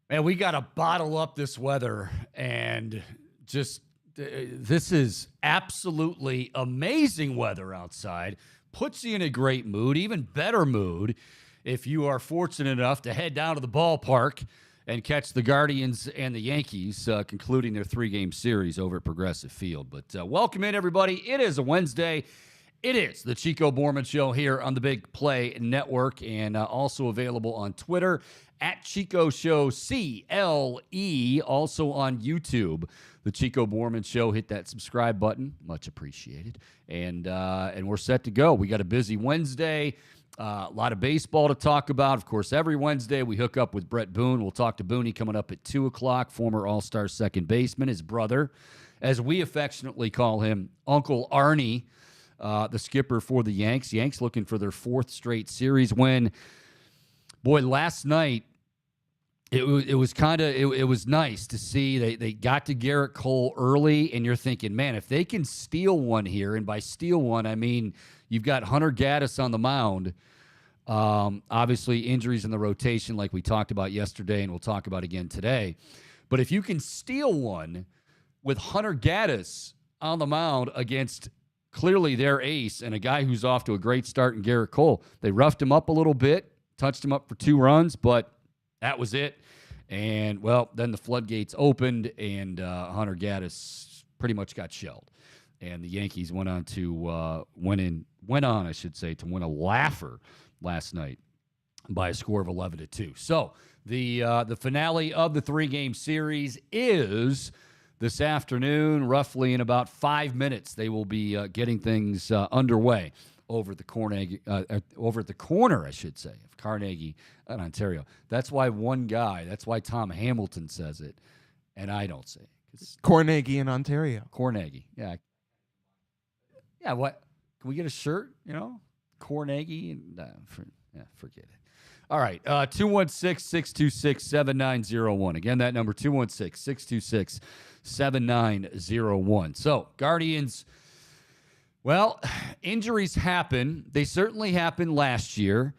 Man, we got to bottle up this weather and just this is absolutely amazing weather outside. Puts you in a great mood, even better mood if you are fortunate enough to head down to the ballpark and catch the Guardians and the Yankees concluding their 3-game series over at Progressive Field. But welcome in, everybody. It is a Wednesday. It is the Chico Bormann Show here on the Big Play Network and also available on Twitter at Chico Show CLE, also on YouTube. The Chico Bormann Show. Hit that subscribe button. Much appreciated. And we're set to go. We got a busy Wednesday. A lot of baseball to talk about. Of course, every Wednesday we hook up with Bret Boone. We'll talk to Booney coming up at 2 o'clock, former All-Star second baseman, his brother, as we affectionately call him, Uncle Arnie, the skipper for the Yanks. Yanks looking for their 4th straight series win. Boy, last night, it was nice to see they got to Garrett Cole early, and you're thinking, man, if they can steal one here, and by steal one, I mean you've got Hunter Gaddis on the mound. Obviously, injuries in the rotation like we talked about yesterday and we'll talk about again today. But if you can steal one with Hunter Gaddis on the mound against clearly their ace and a guy who's off to a great start in Garrett Cole, they roughed him up a little bit, touched him up for 2 runs, but that was it. And, well, then the floodgates opened, and Hunter Gaddis pretty much got shelled. And the Yankees went on to win a laugher last night by a score of 11-2. So the finale of the 3-game series is this afternoon. Roughly in about 5 minutes, they will be getting things underway over at the corner, I should say, of Carnegie and Ontario. That's why that's why Tom Hamilton says it, and I don't say it. Carnegie in Ontario. Carnegie, yeah. Yeah, what? Can we get a shirt, Carnegie? Forget it. All right, 216-626-7901. Again, that number, 216-626-7901. So, Guardians, well, injuries happen. They certainly happened last year.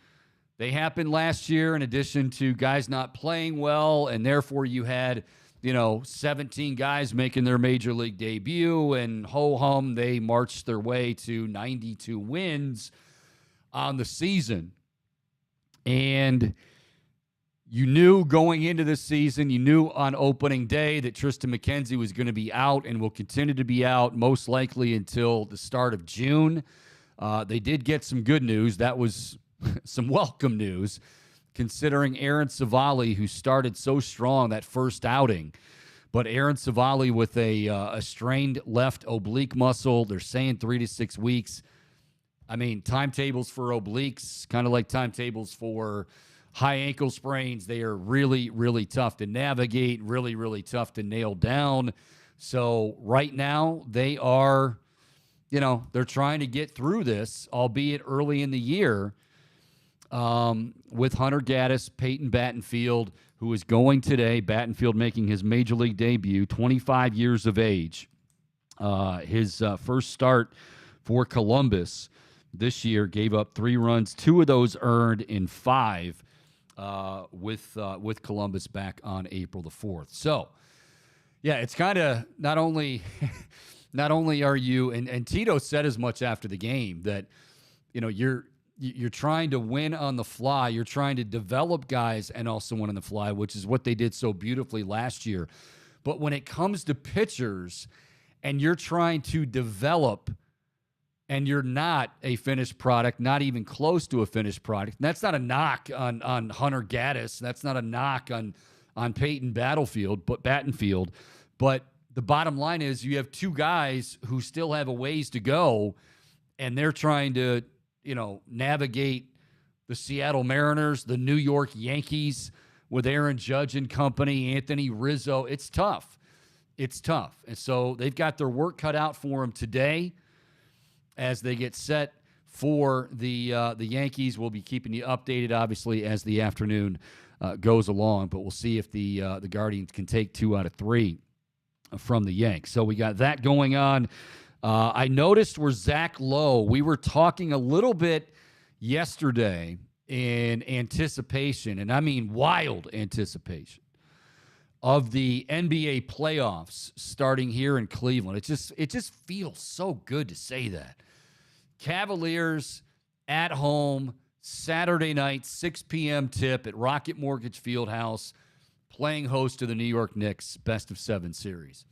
They happened last year in addition to guys not playing well, and therefore you had, 17 guys making their major league debut, and ho-hum, they marched their way to 92 wins on the season. And you knew going into this season, you knew on opening day that Tristan McKenzie was going to be out and will continue to be out most likely until the start of June. They did get some good news. That was some welcome news, considering Aaron Savali, who started so strong that first outing. But Aaron Savali with a strained left oblique muscle, they're saying 3 to 6 weeks. I mean, timetables for obliques, kind of like timetables for high ankle sprains. They are really, really tough to navigate, really, really tough to nail down. So right now they are, they're trying to get through this, albeit early in the year, with Hunter Gaddis, Peyton Battenfield, who is going today. Battenfield making his major league debut, 25 years of age. His first start for Columbus this year gave up 3 runs, 2 of those earned in 5 with Columbus back on April the 4th. So, yeah, it's kind of not only are you, and Tito said as much after the game, that, you're trying to win on the fly. You're trying to develop guys and also win on the fly, which is what they did so beautifully last year. But when it comes to pitchers and you're trying to develop and you're not a finished product, not even close to a finished product, and that's not a knock on Hunter Gaddis. That's not a knock on on Peyton Battenfield. But the bottom line is you have two guys who still have a ways to go, and they're trying to, navigate the Seattle Mariners, the New York Yankees with Aaron Judge and company, Anthony Rizzo. It's tough. And so they've got their work cut out for them today as they get set for the Yankees. We'll be keeping you updated, obviously, as the afternoon goes along, but we'll see if the Guardians can take 2 out of 3 from the Yanks. So we got that going on. I noticed where Zach Lowe, we were talking a little bit yesterday in anticipation, and I mean wild anticipation, of the NBA playoffs starting here in Cleveland. It just feels so good to say that. Cavaliers at home, Saturday night, 6 p.m. tip at Rocket Mortgage Fieldhouse, playing host to the New York Knicks best-of-7 series.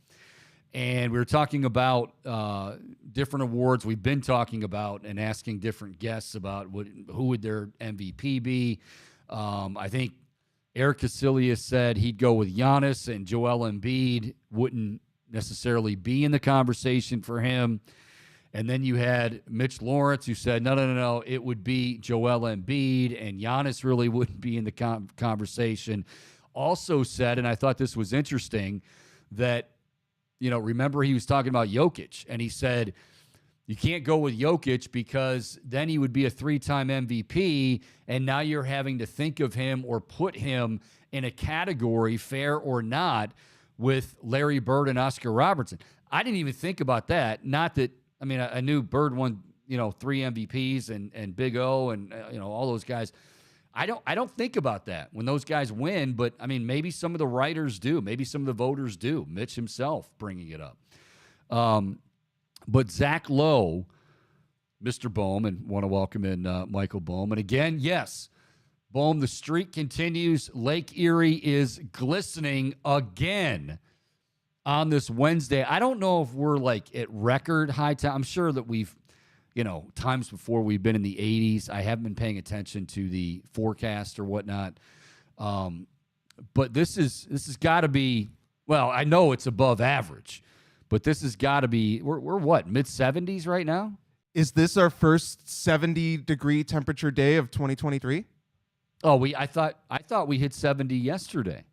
And we were talking about different awards we've been talking about and asking different guests about who would their MVP be. I think Eric Casillas said he'd go with Giannis, and Joel Embiid wouldn't necessarily be in the conversation for him. And then you had Mitch Lawrence, who said, no, it would be Joel Embiid, and Giannis really wouldn't be in the conversation. Also said, and I thought this was interesting, that, remember he was talking about Jokic, and he said, you can't go with Jokic because then he would be a 3-time MVP, and now you're having to think of him or put him in a category, fair or not, with Larry Bird and Oscar Robertson. I didn't even think about that. Not that, I knew Bird won, 3 MVPs and Big O and, all those guys. I don't think about that when those guys win, but, maybe some of the writers do. Maybe some of the voters do. Mitch himself bringing it up. But Zach Lowe, Mr. Bohm, and want to welcome in Michael Bohm. And again, yes, Bohm, the streak continues. Lake Erie is glistening again on this Wednesday. I don't know if we're at record high time. I'm sure that we've, times before we've been in the 80s. I haven't been paying attention to the forecast or whatnot. But this has got to be, well, I know it's above average. But this has got to be, we're what, mid-70s right now? Is this our first 70-degree temperature day of 2023? Oh, I thought we hit 70 yesterday.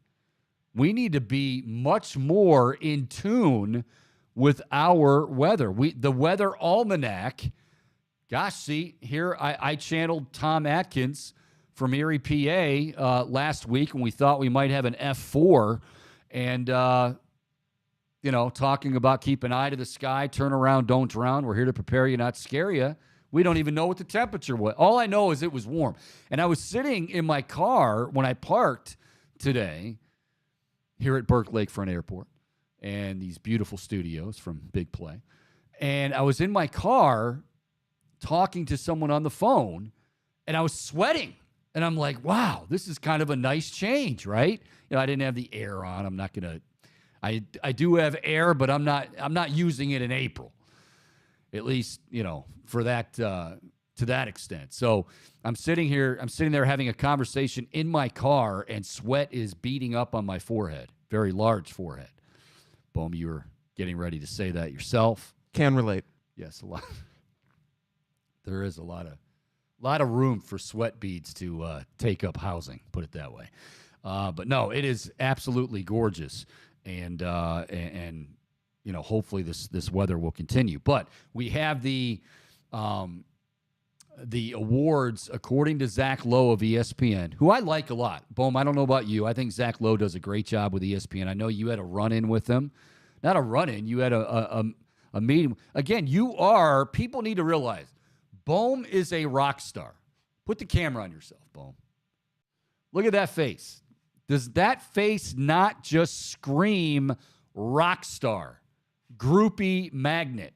We need to be much more in tune with our weather. The weather almanac, gosh, see, here I channeled Tom Atkins from Erie, PA last week when we thought we might have an F4, and talking about keep an eye to the sky, turn around, don't drown. We're here to prepare you, not scare you. We don't even know what the temperature was. All I know is it was warm. And I was sitting in my car when I parked today here at Burke Lakefront Airport and these beautiful studios from Big Play. And I was in my car talking to someone on the phone, and I was sweating. And I'm like, wow, this is kind of a nice change, right? I didn't have the air on. I'm not going to. I do have air, but I'm not using it in April, at least, for that, to that extent. So I'm sitting there having a conversation in my car, and sweat is beating up on my forehead, very large forehead. Boom, you were getting ready to say that yourself. Can relate. Yes, a lot. There is a lot of room for sweat beads to take up housing, put it that way. But no, it is absolutely gorgeous. And hopefully this weather will continue. But we have the awards according to Zach Lowe of ESPN, who I like a lot. Boom, I don't know about you. I think Zach Lowe does a great job with ESPN. I know you had a run-in with him. Not a run-in. You had a meeting. Again, people need to realize, Bohm is a rock star. Put the camera on yourself, Bohm. Look at that face. Does that face not just scream rock star, groupie magnet?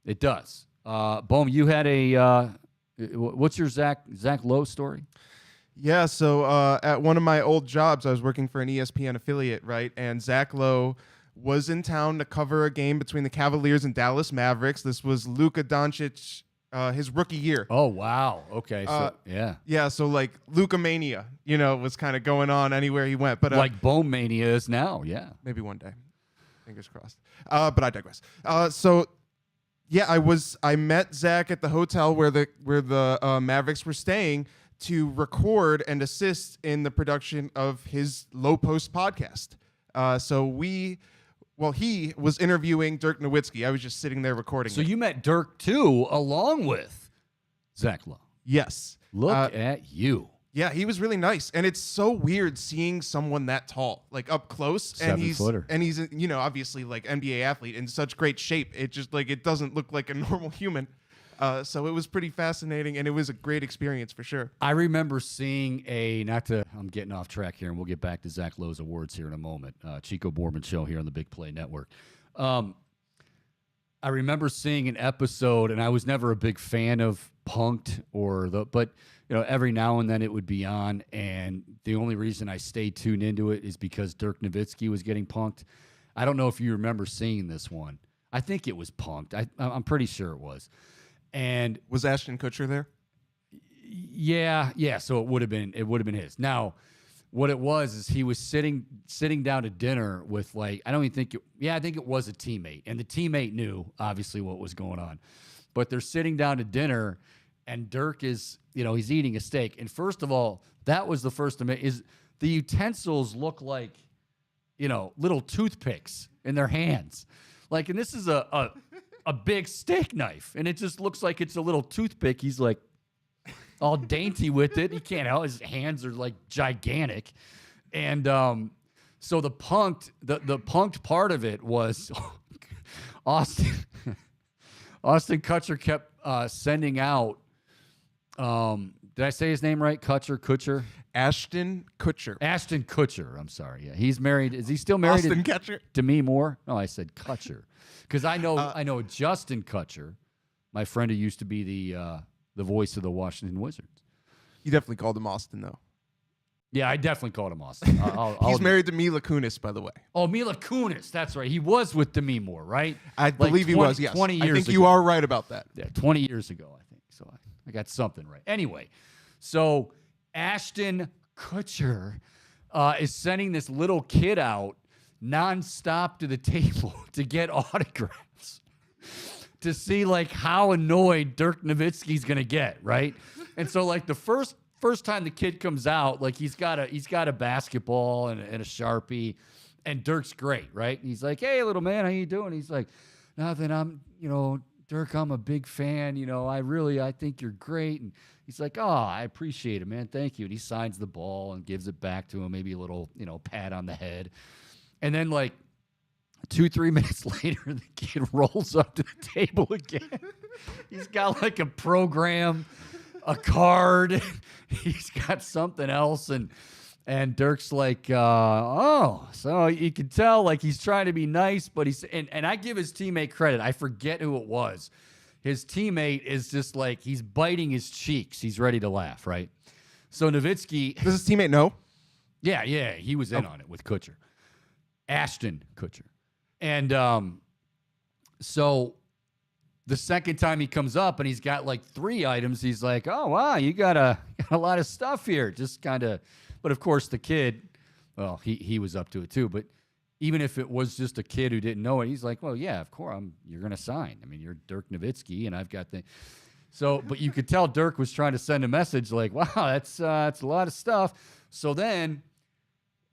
It does. Bohm, you had what's your Zach Lowe story? Yeah, so at one of my old jobs, I was working for an ESPN affiliate, right? And Zach Lowe was in town to cover a game between the Cavaliers and Dallas Mavericks. This was Luka Doncic his rookie year. Oh, wow. Okay. So, yeah. Yeah, so like Lukamania, was kind of going on anywhere he went. But Like Bone Mania is now. Yeah. maybe one day. Fingers crossed. But I digress. So yeah, I met Zach at the hotel where the Mavericks were staying to record and assist in the production of his Low Post podcast. He was interviewing Dirk Nowitzki. I was just sitting there recording. So you met Dirk too, along with Zach Lowe. Yes. Look at you. Yeah, he was really nice, and it's so weird seeing someone that tall, like up close, 7-footer. and he's obviously like NBA athlete in such great shape. It just like it doesn't look like a normal human. So it was pretty fascinating, and it was a great experience for sure. I remember seeing I'm getting off track here, and we'll get back to Zach Lowe's awards here in a moment. Chico Bormann show here on the Big Play Network. I remember seeing an episode, and I was never a big fan of Punk'd but every now and then it would be on, and the only reason I stayed tuned into it is because Dirk Nowitzki was getting punked. I don't know if you remember seeing this one. I think it was Punk'd. I'm pretty sure it was. And was Ashton Kutcher there? Yeah. So it would have been his. Now, what it was is he was sitting down to dinner with I think it was a teammate, and the teammate knew obviously what was going on, but they're sitting down to dinner, and Dirk is he's eating a steak, and first of all, that was the first thing is the utensils look like little toothpicks in their hands, and this is a big steak knife, and it just looks like it's a little toothpick. He's like all dainty with it. He can't help. His hands are like gigantic. And so the punked part of it was Austin Kutcher kept sending out, did I say his name right? Kutcher? Ashton Kutcher. Ashton Kutcher. I'm sorry. Yeah. He's married. Is he still married Austin Kutcher? To me more? No, I said Kutcher. Because I know Justin Kutcher, my friend who used to be the voice of the Washington Wizards. You definitely called him Austin, though. Yeah, I definitely called him Austin. He's married to Mila Kunis, by the way. Oh, Mila Kunis. That's right. He was with Demi Moore, right? I believe he was, yes. 20 years ago. I think you are right about that. Yeah, 20 years ago, I think. So I got something right. Anyway, so Ashton Kutcher is sending this little kid out nonstop to the table to get autographs to see how annoyed Dirk Nowitzki's gonna get, right? And so the first time the kid comes out, he's got a basketball and a Sharpie, and Dirk's great, right? And he's like, "Hey, little man, how you doing?" He's like, "Nothing. I'm, Dirk, I'm a big fan. I think you're great." And he's like, "Oh, I appreciate it, man. Thank you." And he signs the ball and gives it back to him, maybe a little, pat on the head. And then 2-3 minutes later, the kid rolls up to the table again. He's got a program, a card. He's got something else, and Dirk's like, so you can tell he's trying to be nice, but and I give his teammate credit. I forget who it was. His teammate is just he's biting his cheeks. He's ready to laugh, right? So Nowitzki. Does his teammate know? Yeah, he was in on it with Kutcher. Ashton Kutcher. And so the second time he comes up and he's got 3 items, he's like, "Oh, wow, you got a lot of stuff here." Just kind of, but of course the kid, well, he was up to it too. But even if it was just a kid who didn't know it, he's like, "Well, yeah, of course, you're going to sign. I mean, you're Dirk Nowitzki, and I've got the." So, but you could tell Dirk was trying to send a message "Wow, that's a lot of stuff." So then,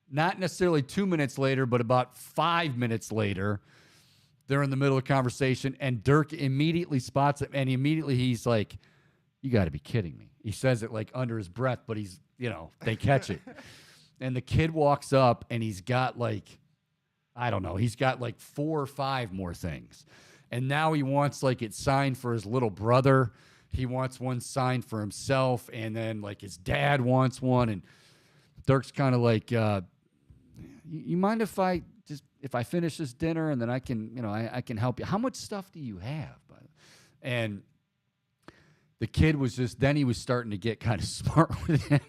not necessarily 2 minutes later, but about 5 minutes later, they're in the middle of a conversation, and Dirk immediately spots it, and he's like, "You got to be kidding me." He says it under his breath, but he's, they catch it. And the kid walks up, and he's got I don't know, he's got 4 or 5 more things. And now he wants it signed for his little brother. He wants one signed for himself, and then his dad wants one, and Dirk's kind of you mind if I finish this dinner and then I can, I can help you. How much stuff do you have? And the kid was then he was starting to get kind of smart with him.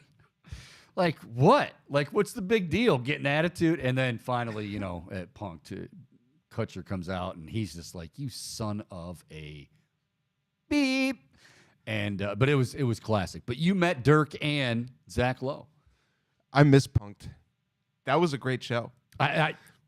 What? What's the big deal? Getting attitude. And then finally, at Kutcher comes out and he's just like, "You son of a beep." But it was classic. But you met Dirk and Zach Lowe. I miss Punked. That was a great show.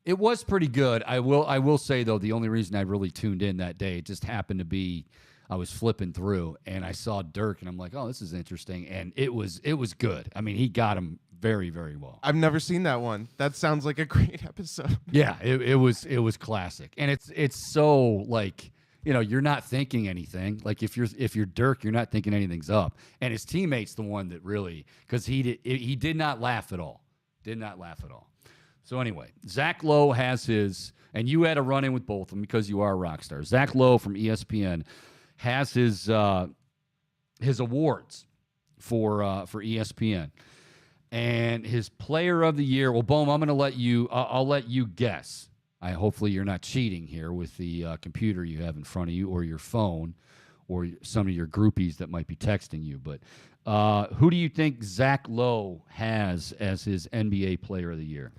It was pretty good. I will say though, the only reason I really tuned in that day, it just happened to be I was flipping through and I saw Dirk and I'm like, oh, this is interesting, and it was good. I mean, he got him very, very well. I've never seen that one. That sounds like a great episode. Yeah, it was classic, and it's so like, you're not thinking anything. Like if you're Dirk, you're not thinking anything's up, and his teammate's the one that really, because he did not laugh at all. Did not laugh at all. So anyway, Zach Lowe has his, and you had a run-in with both of them because you are a rock star. Zach Lowe from ESPN has his awards for ESPN, and his player of the year. Well, Boom, I'm going to let you. I'll let you guess. Hopefully you're not cheating here with the computer you have in front of you, or your phone, or some of your groupies that might be texting you. But who do you think Zach Lowe has as his NBA player of the year?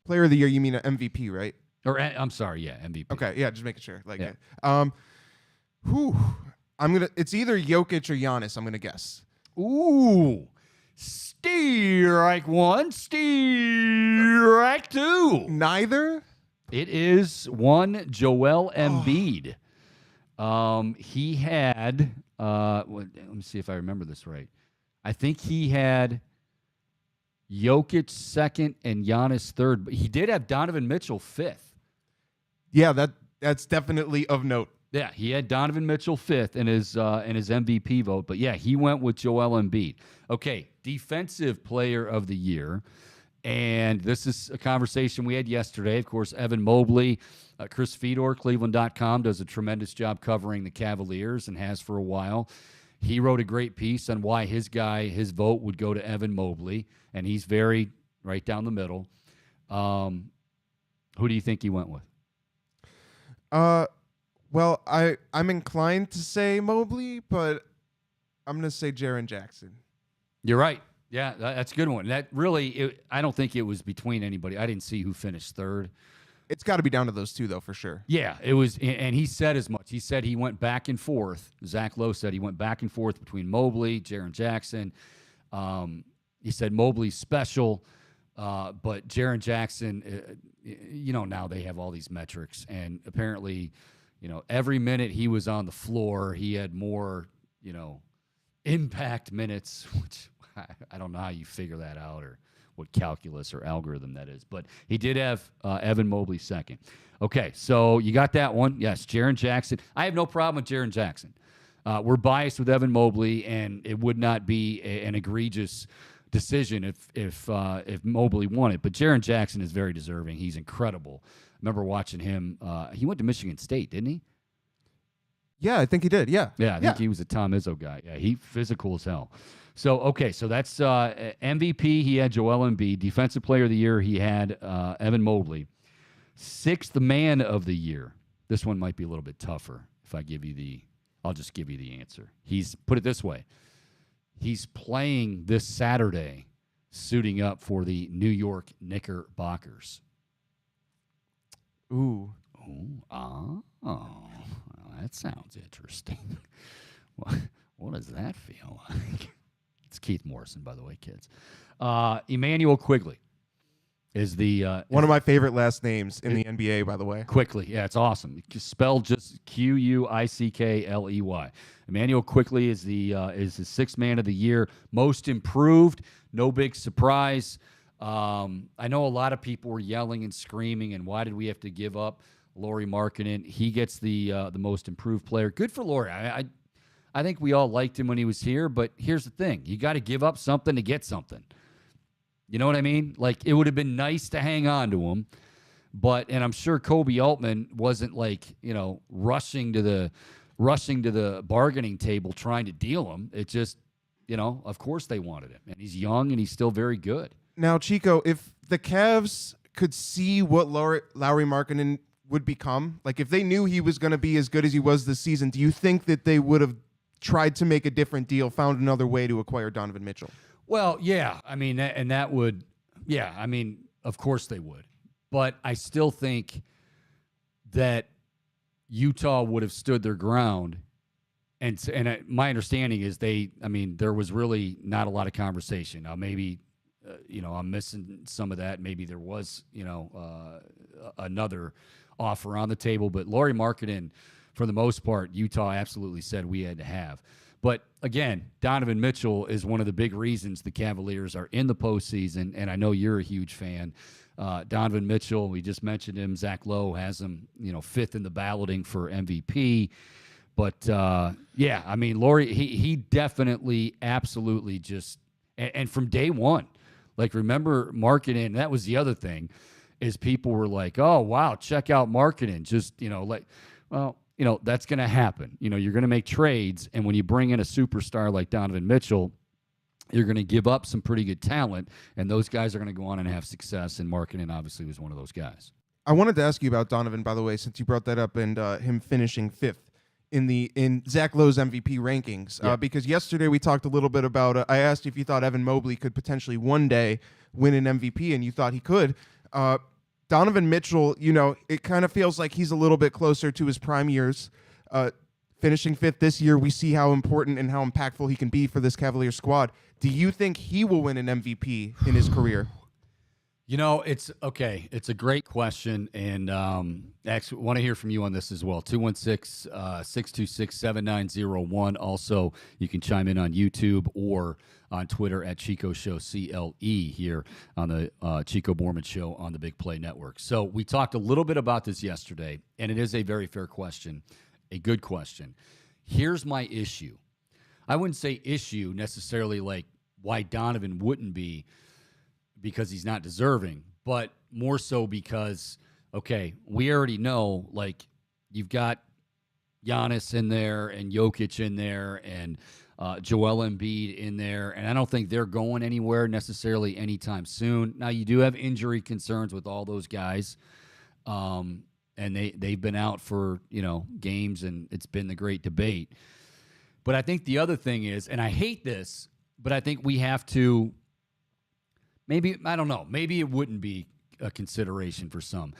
Player of the year, you mean an MVP, right? Or I'm sorry, yeah, MVP. Okay, yeah, just making sure. Like, yeah. It's either Jokic or Giannis, I'm gonna guess. Ooh. Strike one, strike two. Neither? It is one Joel Embiid. He had let me see if I remember this right. I think he had Jokic second and Giannis third, but he did have Donovan Mitchell fifth. Yeah, that's definitely of note. Yeah, he had Donovan Mitchell fifth in his MVP vote, but yeah, he went with Joel Embiid. Okay, defensive player of the year, and this is a conversation we had yesterday. Of course, Evan Mobley, Chris Fedor, Cleveland.com, does a tremendous job covering the Cavaliers and has for a while. He wrote a great piece on why his vote would go to Evan Mobley, and he's very right down the middle. Who do you think he went with? Well, I'm inclined to say Mobley, but I'm going to say Jaren Jackson. You're right. Yeah, that's a good one. That really, I don't think it was between anybody. I didn't see who finished third. It's got to be down to those two, though, for sure. Yeah, it was, and he said as much. He said he went back and forth. Zach Lowe said he went back and forth between Mobley, Jaren Jackson. He said Mobley's special, but Jaren Jackson, now they have all these metrics, and apparently, every minute he was on the floor, he had more, impact minutes, which I don't know how you figure that out or what calculus or algorithm that is. But he did have Evan Mobley second. Okay, so you got that one. Yes, Jaren Jackson. I have no problem with Jaren Jackson. We're biased with Evan Mobley, and it would not be an egregious decision if Mobley won it. But Jaren Jackson is very deserving. He's incredible. I remember watching him. He went to Michigan State, didn't he? Yeah, I think he did. Yeah. Yeah, I think he was a Tom Izzo guy. Yeah, he physical as hell. So, okay, so that's MVP. He had Joel Embiid. Defensive Player of the Year, he had Evan Mobley. Sixth Man of the Year. This one might be a little bit tougher if I give you I'll just give you the answer. Put it this way. He's playing this Saturday, suiting up for the New York Knickerbockers. Ooh. Oh, well, that sounds interesting. What does that feel like? It's Keith Morrison, by the way, kids. Emmanuel Quigley is the one of my favorite last names in the NBA, by the way. Quigley, yeah, it's awesome. Spelled just QuickleY. Emmanuel Quigley is the sixth man of the year, most improved. No big surprise. I know a lot of people were yelling and screaming, and why did we have to give up Lauri Markkanen? He gets the most improved player. Good for Lauri. I think we all liked him when he was here, but here's the thing. You got to give up something to get something. You know what I mean? Like, it would have been nice to hang on to him, and I'm sure Kobe Altman wasn't rushing to the bargaining table trying to deal him. It just, of course they wanted him, and he's young and he's still very good. Now, Chico, if the Cavs could see what Lauri Markkanen would become, like if they knew he was going to be as good as he was this season, do you think that they would have tried to make a different deal, found another way to acquire Donovan Mitchell? Well, yeah. I mean, of course they would. But I still think that Utah would have stood their ground my understanding is there was really not a lot of conversation. Now, maybe, I'm missing some of that. Maybe there was, another offer on the table. But Lauri Markkanen, for the most part, Utah absolutely said we had to have. But again, Donovan Mitchell is one of the big reasons the Cavaliers are in the postseason, and I know you're a huge fan. Donovan Mitchell, we just mentioned him. Zach Lowe has him, fifth in the balloting for MVP. But, Lauri, he definitely, absolutely just – and from day one, like, remember Markkanen, that was the other thing, is people were like, oh, wow, check out Markkanen. Just, that's going to happen. You're going to make trades, and when you bring in a superstar like Donovan Mitchell, you're going to give up some pretty good talent, and those guys are going to go on and have success, and Markkanen obviously was one of those guys. I wanted to ask you about Donovan, by the way, since you brought that up, and him finishing fifth in Zach Lowe's MVP rankings. Yeah. Because yesterday we talked a little bit about, I asked if you thought Evan Mobley could potentially one day win an MVP, and you thought he could. Donovan Mitchell, it kind of feels like he's a little bit closer to his prime years. Finishing fifth this year, we see how important and how impactful he can be for this Cavaliers squad. Do you think he will win an MVP in his career? It's okay. It's a great question, and actually want to hear from you on this as well. 216-626-7901. Also, you can chime in on YouTube or on Twitter at Chico Show CLE here on the Chico Bormann Show on the Big Play Network. So we talked a little bit about this yesterday, and it is a very fair question, a good question. Here's my issue. I wouldn't say issue necessarily like why Donovan wouldn't be, because he's not deserving, but more so because, okay, we already know, like, you've got Giannis in there and Jokic in there and Joel Embiid in there, and I don't think they're going anywhere necessarily anytime soon. Now, you do have injury concerns with all those guys, and they've been out for, games, and it's been the great debate. But I think the other thing is, and I hate this, but I think we have to, maybe, I don't know, maybe it wouldn't be a consideration for some.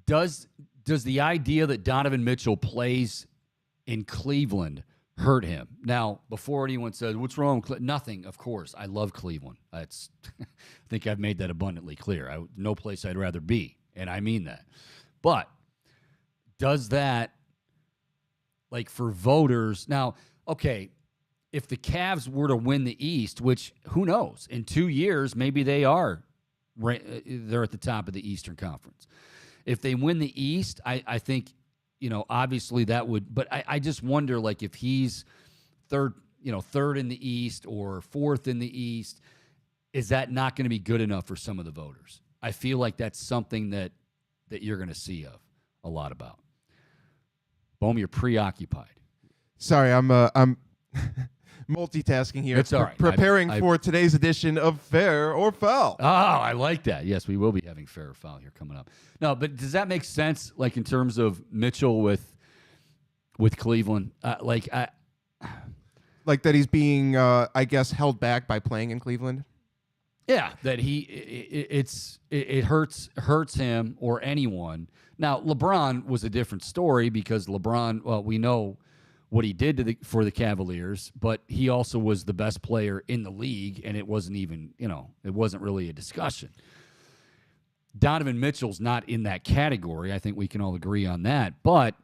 Does the idea that Donovan Mitchell plays in Cleveland hurt him? Now, before anyone says, what's wrong with nothing, of course. I love Cleveland. I think I've made that abundantly clear. No place I'd rather be, and I mean that. But does that, like, for voters, now, okay, if the Cavs were to win the East, which who knows, in 2 years, maybe they're at the top of the Eastern Conference. If they win the East, I think, obviously that would, but I just wonder, like, if he's third in the East or fourth in the East, is that not going to be good enough for some of the voters? I feel like that's something that you're going to see a lot about. Boom, you're preoccupied. Sorry, I'm multitasking here. It's all right. Preparing for today's edition of Fair or Foul. Oh, I like that. Yes, we will be having Fair or Foul here coming up. No, but does that make sense, like, in terms of Mitchell with Cleveland? Like that he's being, I guess, held back by playing in Cleveland? Yeah, that it hurts him or anyone. Now, LeBron was a different story because LeBron, well, we know what he did for the Cavaliers, but he also was the best player in the league, and it wasn't even, it wasn't really a discussion. Donovan Mitchell's not in that category. I think we can all agree on that. But,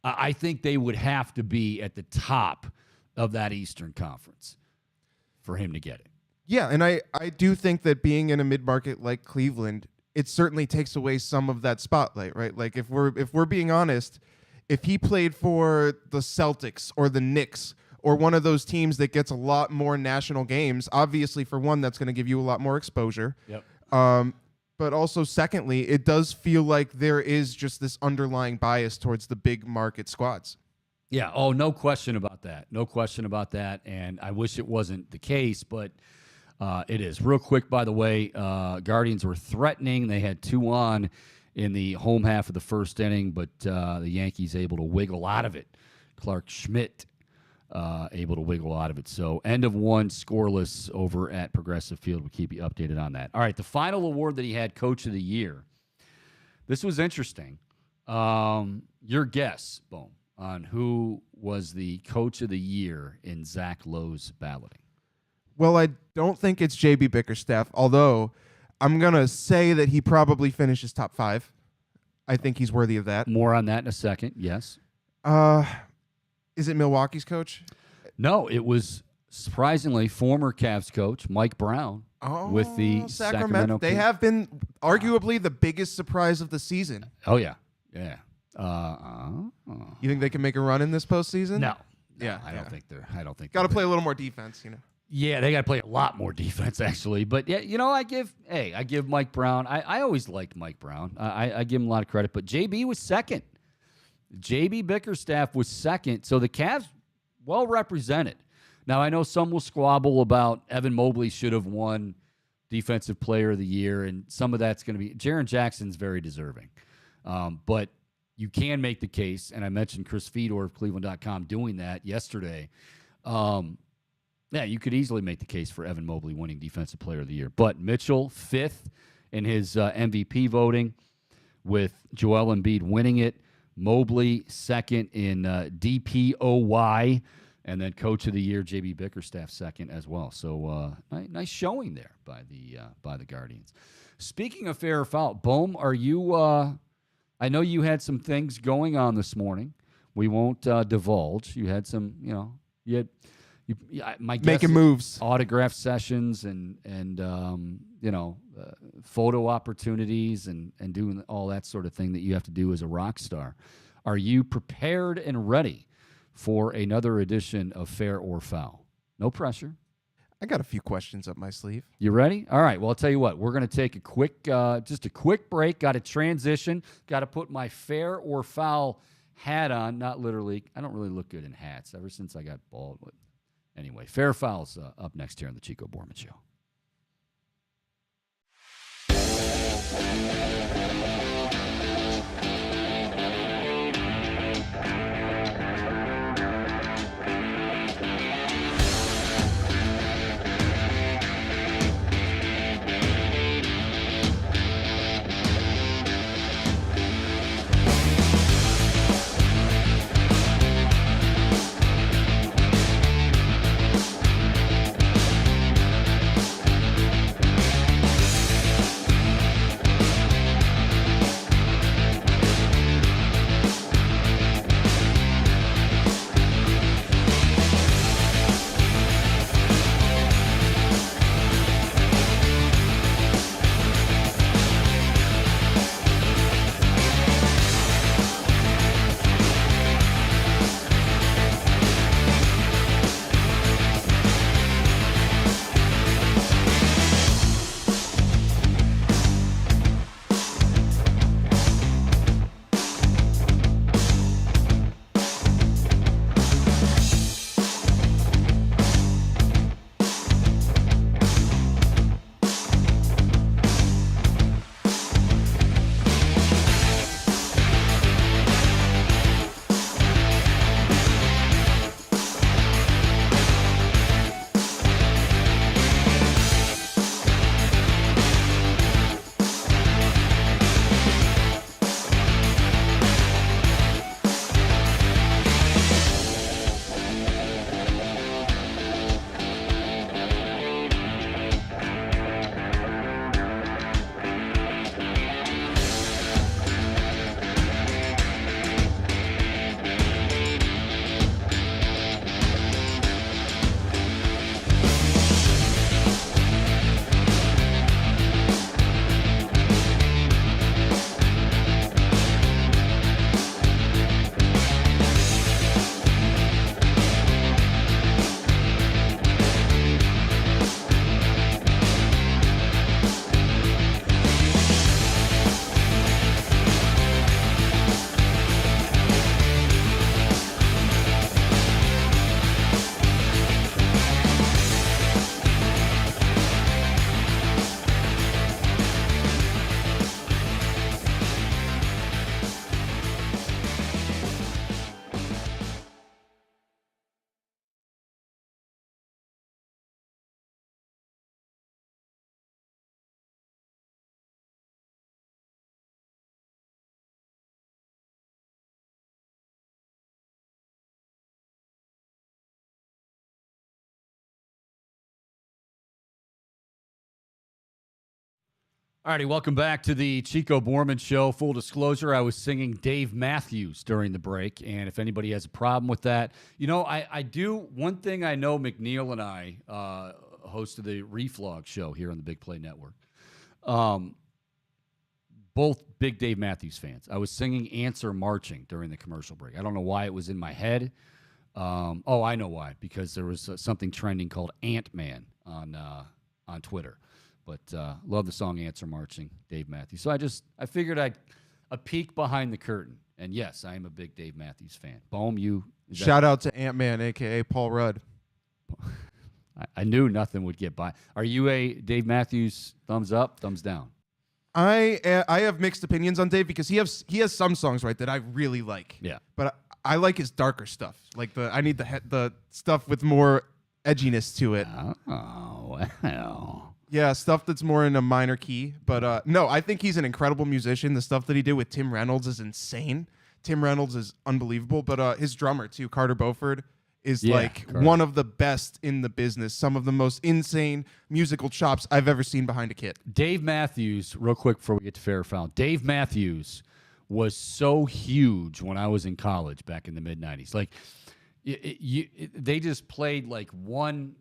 I think they would have to be at the top of that Eastern Conference for him to get it. Yeah, and I do think that being in a mid-market like Cleveland, it certainly takes away some of that spotlight, right? Like, if we're being honest, if he played for the Celtics or the Knicks or one of those teams that gets a lot more national games, obviously, for one, that's going to give you a lot more exposure. Yep. But also, secondly, it does feel like there is just this underlying bias towards the big market squads. Yeah. Oh, no question about that. No question about that. And I wish it wasn't the case, but it is. Real quick, by the way, Guardians were threatening. They had 2 on in the home half of the first inning, but the Yankees able to wiggle out of it. Clark Schmidt able to wiggle out of it. So end of 1, scoreless over at Progressive Field. We'll keep you updated on that. All right, the final award that he had, Coach of the Year. This was interesting. Your guess, Boom. on who was the coach of the year in Zach Lowe's balloting? Well, I don't think it's JB Bickerstaff, although I'm going to say that he probably finishes top 5. I think he's worthy of that. More on that in a second, yes. Is it Milwaukee's coach? No, it was surprisingly former Cavs coach Mike Brown with the Sacramento They Kings. have been arguably the biggest surprise of the season. Oh, yeah. Yeah. You think they can make a run in this postseason? No. Yeah, I don't think they're. Got to play a little more defense, Yeah, they got to play a lot more defense, actually. But yeah, I give Mike Brown. I always liked Mike Brown. I give him a lot of credit. But JB was second. JB Bickerstaff was second. So the Cavs well represented. Now I know some will squabble about Evan Mobley should have won Defensive Player of the Year, and some of that's going to be Jaren Jackson's very deserving. But you can make the case, and I mentioned Chris Fedor of Cleveland.com doing that yesterday. Yeah, you could easily make the case for Evan Mobley winning Defensive Player of the Year. But Mitchell, 5th in his MVP voting, with Joel Embiid winning it. Mobley, 2nd in DPOY. And then Coach of the Year, J.B. Bickerstaff, 2nd as well. So nice showing there by the Guardians. Speaking of fair or foul, Bohm, are you I know you had some things going on this morning. We won't divulge. You had some, my guess making moves, autograph sessions, and photo opportunities, and doing all that sort of thing that you have to do as a rock star. Are you prepared and ready for another edition of Fair or Foul? No pressure. I got a few questions up my sleeve. You ready? All right. Well, I'll tell you what. We're going to take a quick break. Got to transition. Got to put my Fair or Foul hat on. Not literally. I don't really look good in hats ever since I got bald. But anyway, Fair or Foul's up next here on the Chico Bormann Show. Alrighty, welcome back to the Chico Bormann Show. Full disclosure, I was singing Dave Matthews during the break, and if anybody has a problem with that, I do. One thing I know, McNeil and I hosted the Reflog show here on the Big Play Network. Both big Dave Matthews fans. I was singing Answer Marching during the commercial break. I don't know why it was in my head. I know why, because there was something trending called Ant-Man on Twitter. But love the song Answer Marching, Dave Matthews. So I figured I'd a peek behind the curtain. And yes, I am a big Dave Matthews fan. Bohm, Shout out to Ant-Man, a.k.a. Paul Rudd. I knew nothing would get by. Are you a Dave Matthews thumbs up, thumbs down? I have mixed opinions on Dave because he has some songs, right, that I really like. Yeah. But I like his darker stuff. Like I need the stuff with more edginess to it. Oh, well. Yeah, stuff that's more in a minor key. But no, I think he's an incredible musician. The stuff that he did with Tim Reynolds is insane. Tim Reynolds is unbelievable. But his drummer, too, Carter Beauford, is one of the best in the business. Some of the most insane musical chops I've ever seen behind a kit. Dave Matthews, real quick before we get to Fair or Foul. Dave Matthews was so huge when I was in college back in the mid-'90s. Like, they just played like one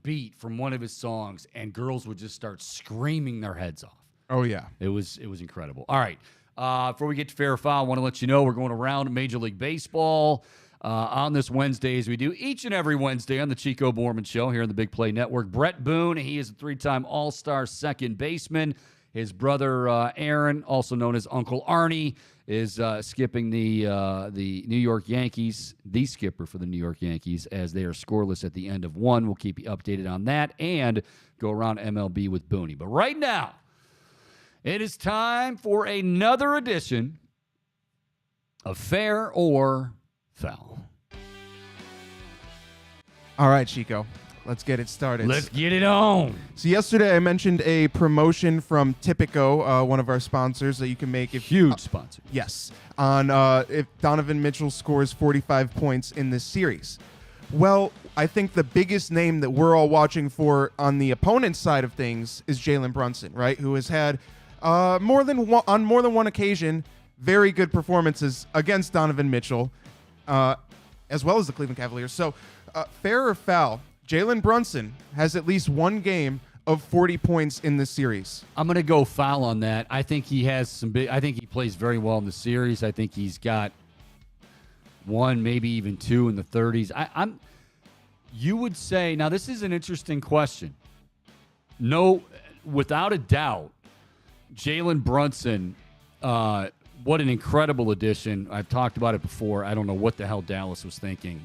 beat from one of his songs, and girls would just start screaming their heads off. Oh yeah, it was incredible. All right, before we get to Fair or Foul, I want to let you know we're going around Major League Baseball on this Wednesday, as we do each and every Wednesday on the Chico Bormann Show here on the Big Play Network. Bret Boone, he is a 3-time All-Star second baseman. His brother Aaron, also known as Uncle Arnie, is skipping the New York Yankees, the skipper for the New York Yankees, as they are scoreless at the end of one. We'll keep you updated on that and go around MLB with Booney. But right now, it is time for another edition of Fair or Foul. All right, Chico. Let's get it started. Let's get it on. So yesterday I mentioned a promotion from Tipico, one of our sponsors that you can make if huge sponsor. Yes, on if Donovan Mitchell scores 45 points in this series. Well, I think the biggest name that we're all watching for on the opponent's side of things is Jalen Brunson, right? Who has had on more than one occasion very good performances against Donovan Mitchell, as well as the Cleveland Cavaliers. So, fair or foul? Jalen Brunson has at least one game of 40 points in this series. I'm going to go foul on that. I think he has some big. I think he plays very well in the series. I think he's got one, maybe even two in the 30s. You would say, now this is an interesting question. No, without a doubt, Jalen Brunson, what an incredible addition. I've talked about it before. I don't know what the hell Dallas was thinking.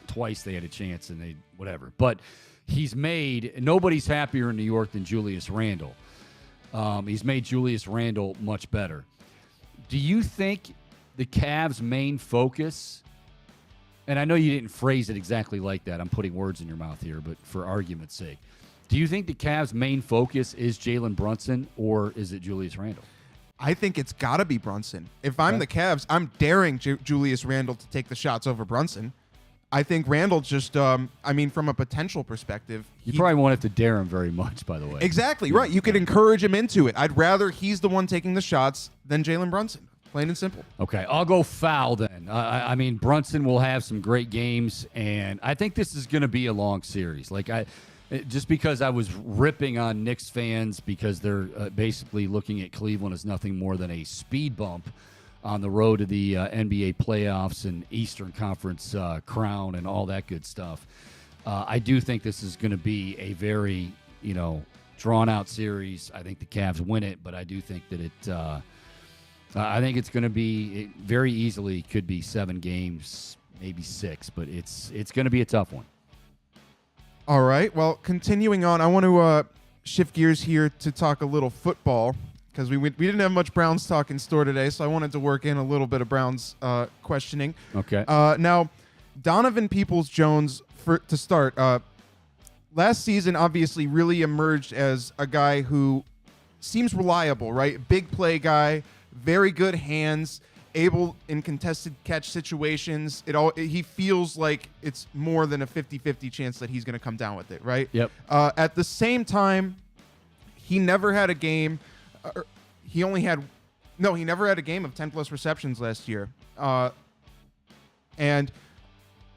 Twice they had a chance and they whatever. But nobody's happier in New York than Julius Randle. He's made Julius Randle much better. Do you think the Cavs' main focus, and I know you didn't phrase it exactly like that, I'm putting words in your mouth here, but for argument's sake, do you think the Cavs' main focus is Jalen Brunson or is it Julius Randle? I think it's got to be Brunson. If I'm the Cavs, I'm daring Julius Randle to take the shots over Brunson. I think Randall just, from a potential perspective. You probably won't have to dare him very much, by the way. Exactly, right. You could encourage him into it. I'd rather he's the one taking the shots than Jalen Brunson. Plain and simple. Okay, I'll go foul then. Brunson will have some great games, and I think this is going to be a long series. Just because I was ripping on Knicks fans because they're basically looking at Cleveland as nothing more than a speed bump on the road to the NBA playoffs and Eastern Conference crown and all that good stuff. I do think this is going to be a very, drawn-out series. I think the Cavs win it, but I do think that I think it's going to be very easily could be 7 games, maybe 6, but it's going to be a tough one. All right. Well, continuing on, I want to shift gears here to talk a little football. Because we didn't have much Browns talk in store today, so I wanted to work in a little bit of Browns questioning. Okay. Now, Donovan Peoples-Jones, to start, last season obviously really emerged as a guy who seems reliable, right? Big play guy, very good hands, able in contested catch situations. He feels like it's more than a 50-50 chance that he's going to come down with it, right? Yep. At the same time, he never had a game. He never had a game of 10 plus receptions last year. And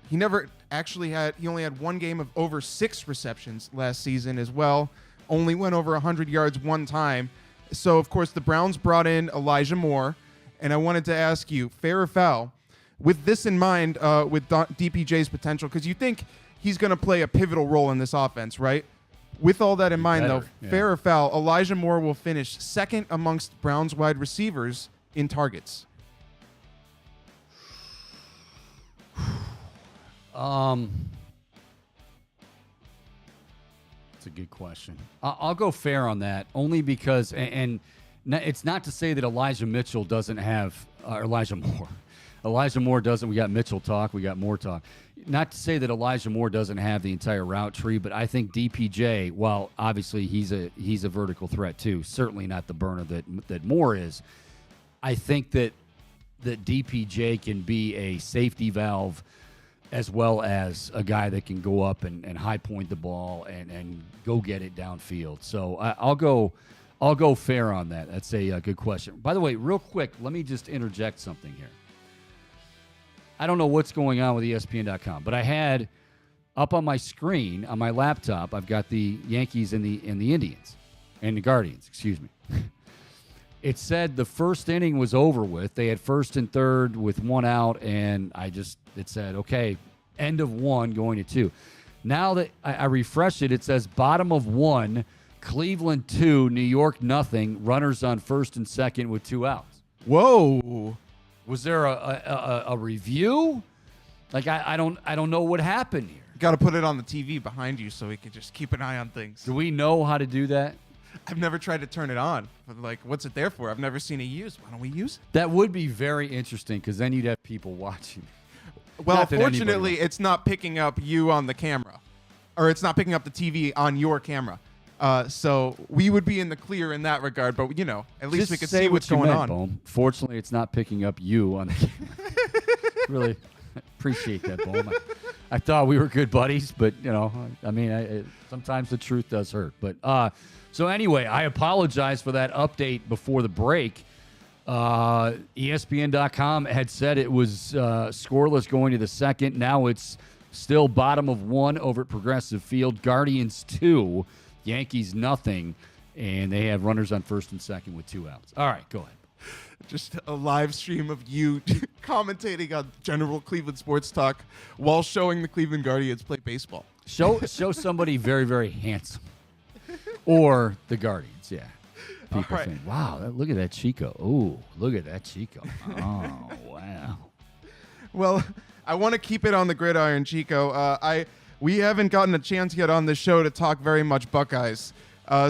he only had one game of over 6 receptions last season as well. Only went over 100 yards one time. So, of course, the Browns brought in Elijah Moore. And I wanted to ask you, fair or foul, with this in mind, with DPJ's potential, because you think he's going to play a pivotal role in this offense, right? With all that in mind, fair or foul, Elijah Moore will finish second amongst Browns wide receivers in targets. That's a good question. I'll go fair on that, only because, and it's not to say that Elijah Mitchell doesn't have Elijah Moore. Elijah Moore doesn't. We got Mitchell talk. We got Moore talk. Not to say that Elijah Moore doesn't have the entire route tree, but I think DPJ, while obviously he's a vertical threat too, certainly not the burner that Moore is. I think that DPJ can be a safety valve as well as a guy that can go up and high point the ball and go get it downfield. So I'll go fair on that. That's a good question. By the way, real quick, let me just interject something here. I don't know what's going on with ESPN.com, but I had up on my screen on my laptop, I've got the Yankees and the Indians and the Guardians, excuse me. It said the first inning was over with. They had first and third with one out, and it said, okay, end of 1 going to 2. Now that I refreshed it, it says bottom of 1, Cleveland 2, New York nothing, runners on first and second with 2 outs. Whoa. Was there a review? Like I don't know what happened here. Got to put it on the TV behind you so we can just keep an eye on things. Do we know how to do that? I've never tried to turn it on. But like, what's it there for? I've never seen it used. Why don't we use it? That would be very interesting because then you'd have people watching. Well, fortunately, it's not picking up you on the camera, or it's not picking up the TV on your camera. So we would be in the clear in that regard, but at least we could see what's going on. Boom. Fortunately, it's not picking up you on the camera. Really appreciate that, Boom. I thought we were good buddies, but sometimes the truth does hurt. But so anyway, I apologize for that update before the break. ESPN.com had said it was scoreless going to the second. Now it's still bottom of 1 over at Progressive Field. Guardians 2. Yankees nothing, and they have runners on first and second with 2 outs. All right, go ahead. Just a live stream of you commentating on general Cleveland sports talk while showing the Cleveland Guardians play baseball. Show somebody very, very handsome. Or the Guardians, yeah. People think, wow, look at that Chico. Oh, look at that Chico. Oh, wow. Well, I want to keep it on the gridiron, Chico. We haven't gotten a chance yet on the show to talk very much Buckeyes.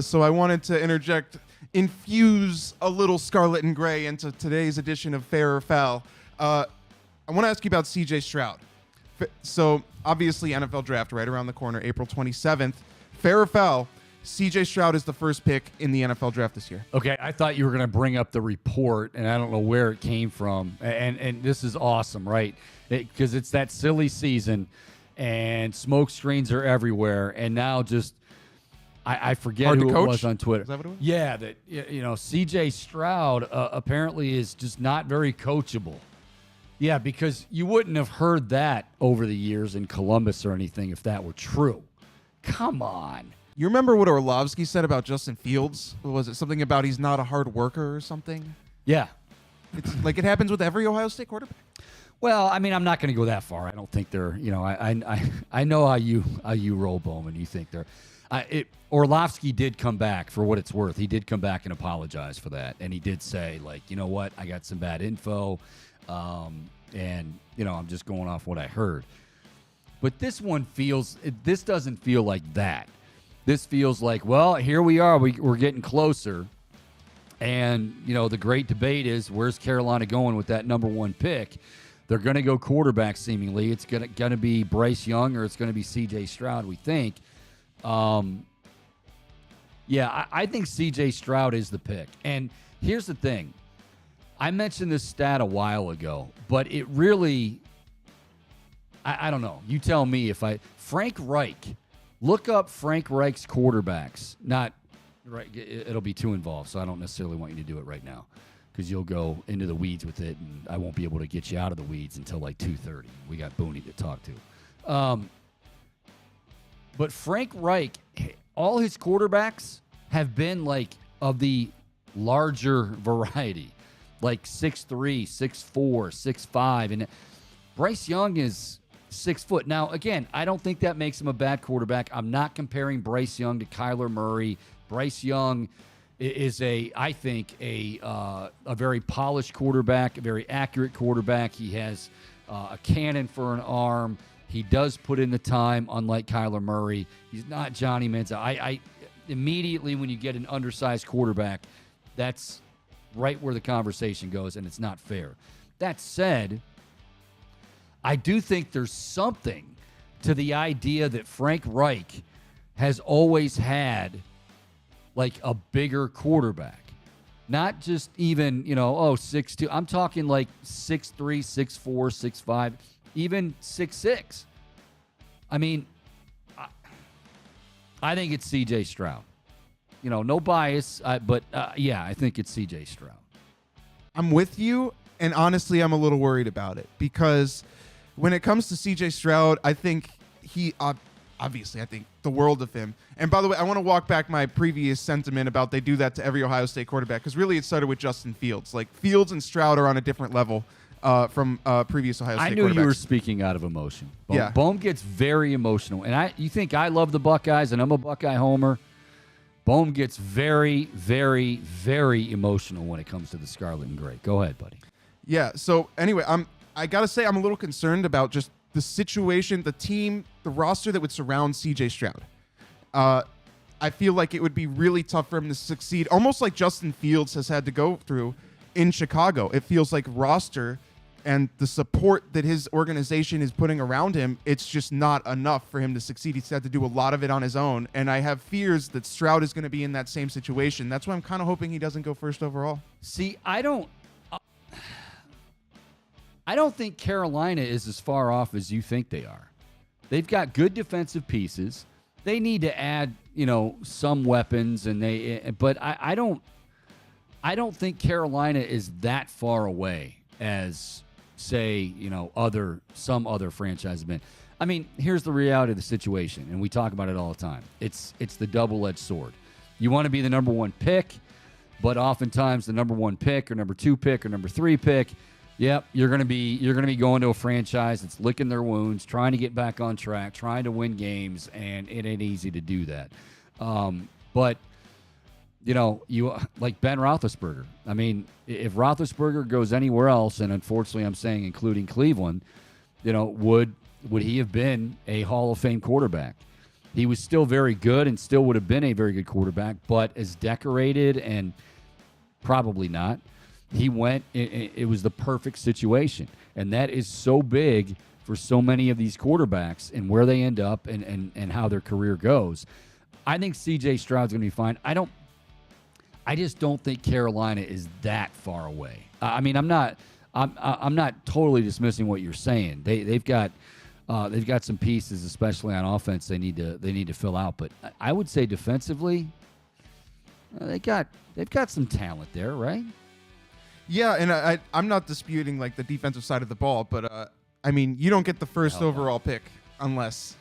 So I wanted to infuse a little scarlet and gray into today's edition of Fair or Foul. I want to ask you about C.J. Stroud. So obviously NFL draft right around the corner, April 27th. Fair or foul, C.J. Stroud is the first pick in the NFL draft this year. Okay, I thought you were going to bring up the report, and I don't know where it came from. And this is awesome, right? Because it's that silly season, and smoke screens are everywhere. And now just I forget who it was on Twitter. Is that what it was? Yeah, that C.J. Stroud apparently is just not very coachable. Yeah, because you wouldn't have heard that over the years in Columbus or anything if that were true. Come on. You remember what Orlovsky said about Justin Fields? Was it something about he's not a hard worker or something? Yeah. It's like it happens with every Ohio State quarterback. Well, I mean, I'm not going to go that far. I don't think they're, I know how you roll, Bowman. You think they're. Orlovsky did come back for what it's worth. He did come back and apologize for that. And he did say, like, you know what? I got some bad info. And, I'm just going off what I heard. But this doesn't feel like that. This feels like, well, here we are. We're getting closer. And, the great debate is, where's Carolina going with that number 1 pick? They're going to go quarterback, seemingly. It's going to be Bryce Young or it's going to be C.J. Stroud, we think. I think C.J. Stroud is the pick. And here's the thing. I mentioned this stat a while ago, but it really, I don't know. You tell me Frank Reich, look up Frank Reich's quarterbacks, not Right, it'll be too involved, so I don't necessarily want you to do it right now because you'll go into the weeds with it, and I won't be able to get you out of the weeds until like 2:30. We got Boone to talk to. But Frank Reich, all his quarterbacks have been like of the larger variety, like 6'3", 6'4", 6'5", and Bryce Young is 6 foot. Now, again, I don't think that makes him a bad quarterback. I'm not comparing Bryce Young to Kyler Murray. Bryce Young is I think a very polished quarterback, a very accurate quarterback. He has a cannon for an arm. He does put in the time, unlike Kyler Murray. He's not Johnny Manziel. I immediately, when you get an undersized quarterback, that's right where the conversation goes, and it's not fair. That said, I do think there's something to the idea that Frank Reich has always had like a bigger quarterback. Not just even, 6'2". I'm talking like 6'3", 6'4", 6'5", even 6'6". I mean, I think it's C.J. Stroud. No bias, but I think it's C.J. Stroud. I'm with you, and honestly, I'm a little worried about it because when it comes to C.J. Stroud, I think he obviously, I think the world of him. And by the way, I want to walk back my previous sentiment about they do that to every Ohio State quarterback because really it started with Justin Fields. Like Fields and Stroud are on a different level from previous Ohio State quarterbacks. I knew you were speaking out of emotion. Yeah. Bohm gets very emotional. And you think I love the Buckeyes and I'm a Buckeye homer. Bohm gets very, very, very emotional when it comes to the Scarlet and Gray. Go ahead, buddy. Yeah, so anyway, I got to say I'm a little concerned about just the situation, the team, the roster that would surround C.J. Stroud. I feel like it would be really tough for him to succeed, almost like Justin Fields has had to go through in Chicago. It feels like roster and the support that his organization is putting around him, it's just not enough for him to succeed. He's had to do a lot of it on his own, and I have fears that Stroud is going to be in that same situation. That's why I'm kind of hoping he doesn't go first overall. See, I don't think Carolina is as far off as you think they are. They've got good defensive pieces. They need to add, some weapons, but I don't think Carolina is that far away as, say, some other franchise have been. I mean, here's the reality of the situation, and we talk about it all the time. It's the double-edged sword. You want to be the number one pick, but oftentimes the number one pick or number two pick or number three pick, yep, you're gonna be going to a franchise that's licking their wounds, trying to get back on track, trying to win games, and it ain't easy to do that. But you like Ben Roethlisberger. I mean, if Roethlisberger goes anywhere else, and unfortunately, I'm saying including Cleveland, would he have been a Hall of Fame quarterback? He was still very good and still would have been a very good quarterback, but as decorated and probably not. He went, it was the perfect situation. And that is so big for so many of these quarterbacks and where they end up and how their career goes. I think C.J. Stroud's going to be fine. I just don't think Carolina is that far away. I mean, I'm not totally dismissing what you're saying. They've got some pieces, especially on offense, they need to fill out. But I would say defensively, they've got some talent there, right? Yeah, and I'm not disputing like the defensive side of the ball, but I mean, you don't get the first overall pick unless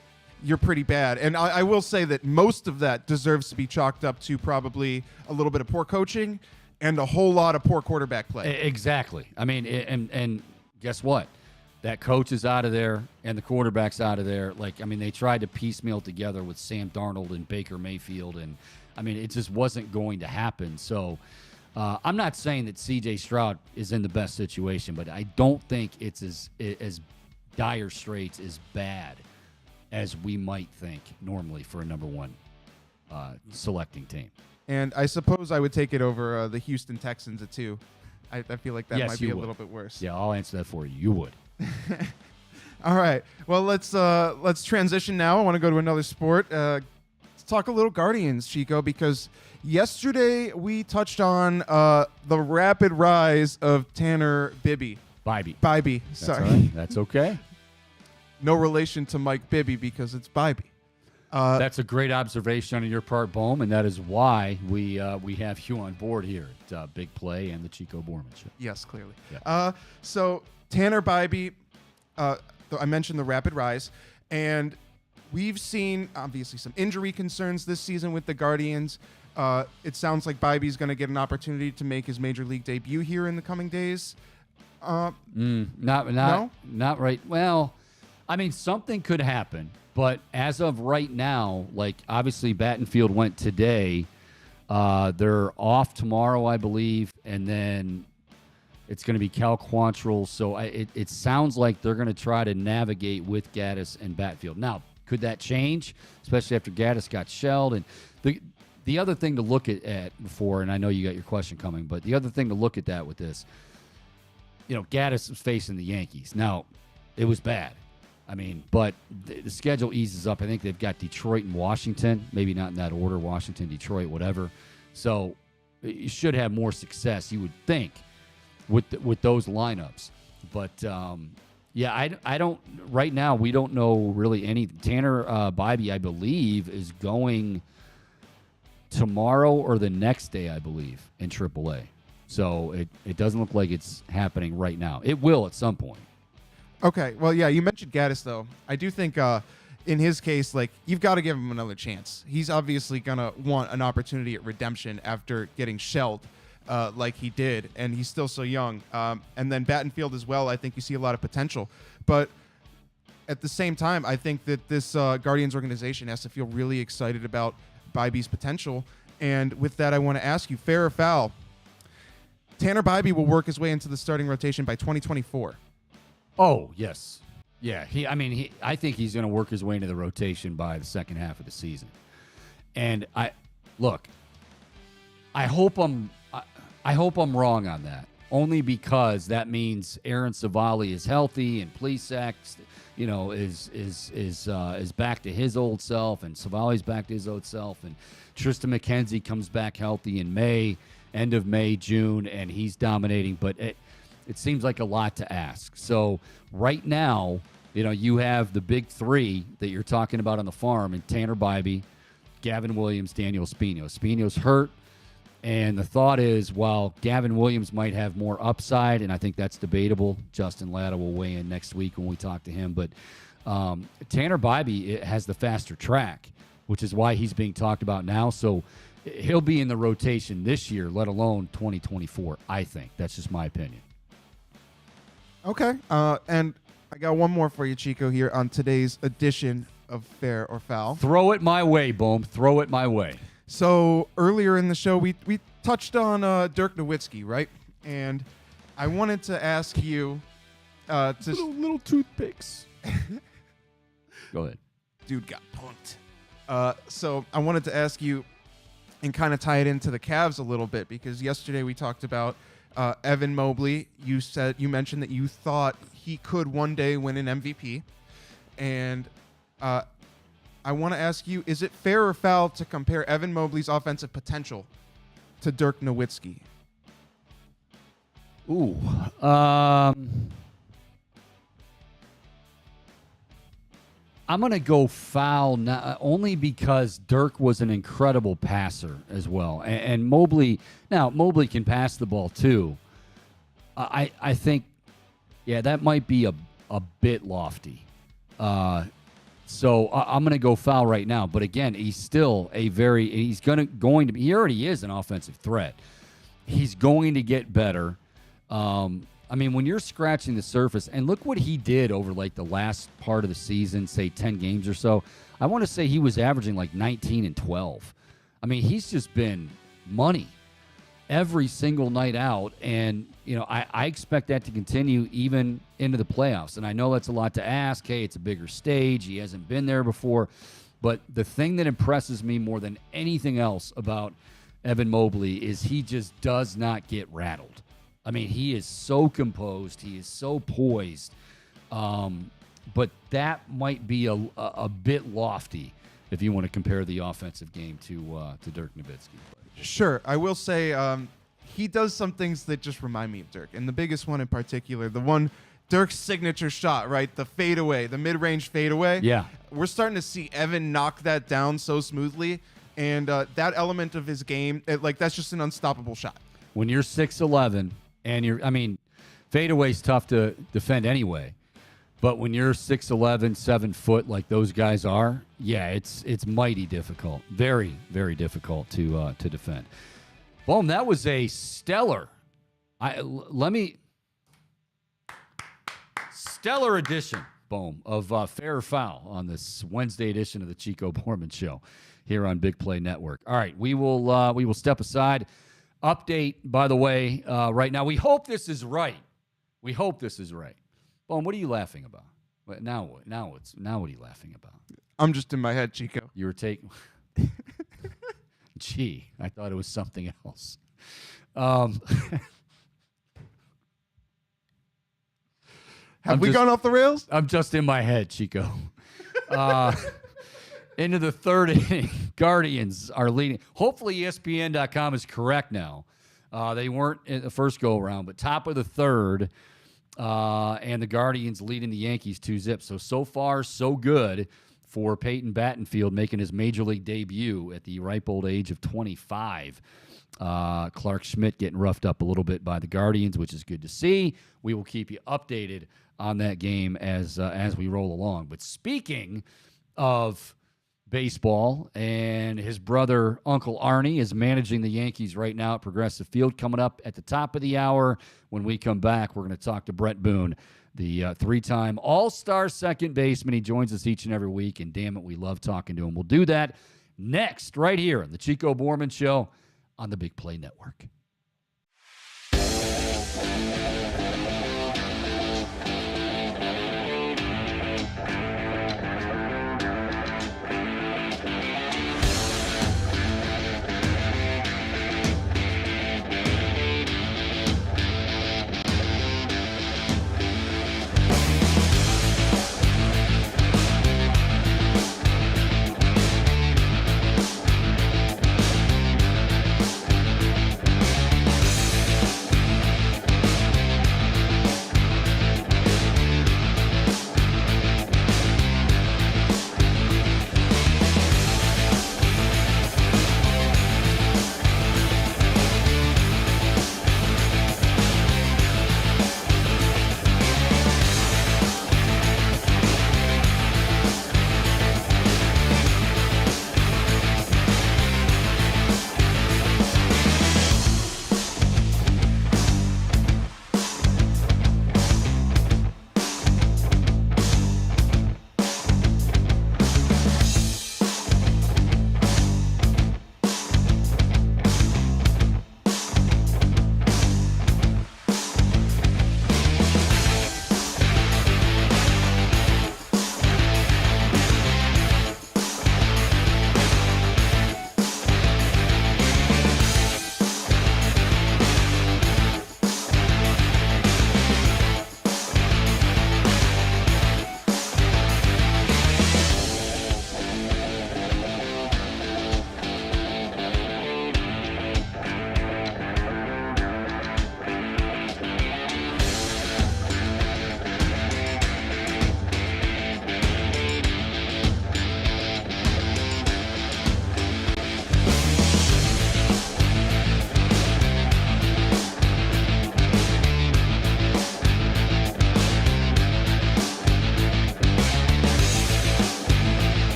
you're pretty bad. And I will say that most of that deserves to be chalked up to probably a little bit of poor coaching and a whole lot of poor quarterback play. Exactly. I mean, and guess what? That coach is out of there and the quarterback's out of there. Like, I mean, they tried to piecemeal together with Sam Darnold and Baker Mayfield, and I mean, it just wasn't going to happen. So I'm not saying that C.J. Stroud is in the best situation, but I don't think it's as dire straits, as bad as we might think normally for a number one selecting team. And I suppose I would take it over the Houston Texans at 2. I feel like that might be a little bit worse. Yeah, I'll answer that for you. You would. All right. Well, let's transition now. I want to go to another sport. Let's talk a little Guardians, Chico, because yesterday we touched on the rapid rise of Tanner Bibby. Bibby. Sorry. That's, right. That's okay. No relation to Mike Bibby because it's Bibby. That's a great observation on your part, Bohm, and that is why we have you on board here at Big Play and the Chico Bormann Show. Yes, clearly. Yeah. So Tanner Bybee, I mentioned the rapid rise, and we've seen obviously some injury concerns this season with the Guardians. It sounds like Bybee's going to get an opportunity to make his major league debut here in the coming days. Not right. Well, I mean, something could happen, but as of right now, like obviously Battenfield went today. They're off tomorrow, I believe, and then it's going to be Cal Quantrill. So it sounds like they're going to try to navigate with Gaddis and Battenfield. Now, could that change, especially after Gaddis got shelled? And the other thing to look at before, and I know you got your question coming, but the other thing to look at that with this, Gaddis was facing the Yankees. Now, it was bad. I mean, but the schedule eases up. I think they've got Detroit and Washington, maybe not in that order, Washington, Detroit, whatever. So you should have more success, you would think, with those lineups. But, I don't – right now we don't know really any – Tanner Bybee, I believe, is going tomorrow or the next day, I believe, in AAA. So it doesn't look like it's happening right now. It will at some point. Okay, well, yeah, you mentioned Gaddis, though. I do think in his case, like, you've got to give him another chance. He's obviously going to want an opportunity at redemption after getting shelled like he did, and he's still so young. And then Battenfield as well, I think you see a lot of potential. But at the same time, I think that this Guardians organization has to feel really excited about Bybee's potential. And with that, I want to ask you, fair or foul, Tanner Bybee will work his way into the starting rotation by 2024. Oh, yes. Yeah, I think he's going to work his way into the rotation by the second half of the season. And I hope I'm wrong on that. Only because that means Aaron Savali is healthy and Plesac, is back to his old self, and Savali's back to his old self, and Tristan McKenzie comes back healthy in May, end of May, June, and he's dominating. But it seems like a lot to ask. So right now, you have the big three that you're talking about on the farm, and Tanner Bybee, Gavin Williams, Daniel Espino. Espino's hurt, and the thought is, while Gavin Williams might have more upside, and I think that's debatable, Justin Latta will weigh in next week when we talk to him, but Tanner Bybee has the faster track, which is why he's being talked about now. So he'll be in the rotation this year, let alone 2024, I think. That's just my opinion. Okay, and I got one more for you, Chico, here on today's edition of Fair or Foul. Throw it my way, Boom. Throw it my way. So earlier in the show, we touched on Dirk Nowitzki, right? And I wanted to ask you little toothpicks. Go ahead. Dude got punked. So I wanted to ask you and kind of tie it into the Cavs a little bit, because yesterday we talked about Evan Mobley. You mentioned that you thought he could one day win an MVP, and I want to ask you: is it fair or foul to compare Evan Mobley's offensive potential to Dirk Nowitzki? Ooh, I'm going to go foul, only because Dirk was an incredible passer as well. And Mobley can pass the ball too. I think, that might be a bit lofty. So I'm going to go foul right now. But again, he's still he's going to be, he already is an offensive threat. He's going to get better. When you're scratching the surface, and look what he did over like the last part of the season, say 10 games or so. I want to say he was averaging like 19 and 12. He's just been money every single night out. And, I expect that to continue even into the playoffs. And I know that's a lot to ask. Hey, it's a bigger stage. He hasn't been there before. But the thing that impresses me more than anything else about Evan Mobley is he just does not get rattled. He is so composed. He is so poised. But that might be a bit lofty if you want to compare the offensive game to Dirk Nowitzki. Sure. I will say he does some things that just remind me of Dirk. And the biggest one in particular, the one Dirk's signature shot, right? The fadeaway, the mid-range fadeaway. Yeah. We're starting to see Evan knock that down so smoothly. And that element of his game, that's just an unstoppable shot. When you're 6'11", and fadeaway's tough to defend anyway. But when you're 6'11", 7 foot like those guys are, yeah, it's mighty difficult. Very, very difficult to defend. Boom, that was a stellar. Stellar edition, boom, of Fair or Foul on this Wednesday edition of the Chico Bormann Show here on Big Play Network. All right, we will step aside. Update, by the way, right now. We hope this is right. Boom, what are you laughing about? Now what are you laughing about? I'm just in my head, Chico. You were taking. Gee, I thought it was something else. Have we gone off the rails? I'm just in my head, Chico. Into the third inning, Guardians are leading. Hopefully ESPN.com is correct now. They weren't in the first go-around, but top of the third, and the Guardians leading the Yankees 2-0. So far, so good for Peyton Battenfield making his Major League debut at the ripe old age of 25. Clark Schmidt getting roughed up a little bit by the Guardians, which is good to see. We will keep you updated on that game as we roll along. But speaking of baseball, and his brother, Uncle Arnie, is managing the Yankees right now at Progressive Field. Coming up at the top of the hour, when we come back, we're going to talk to Bret Boone, the three-time All-Star second baseman. He joins us each and every week, and damn it, we love talking to him. We'll do that next, right here on the Chico Bormann Show on the Big Play Network.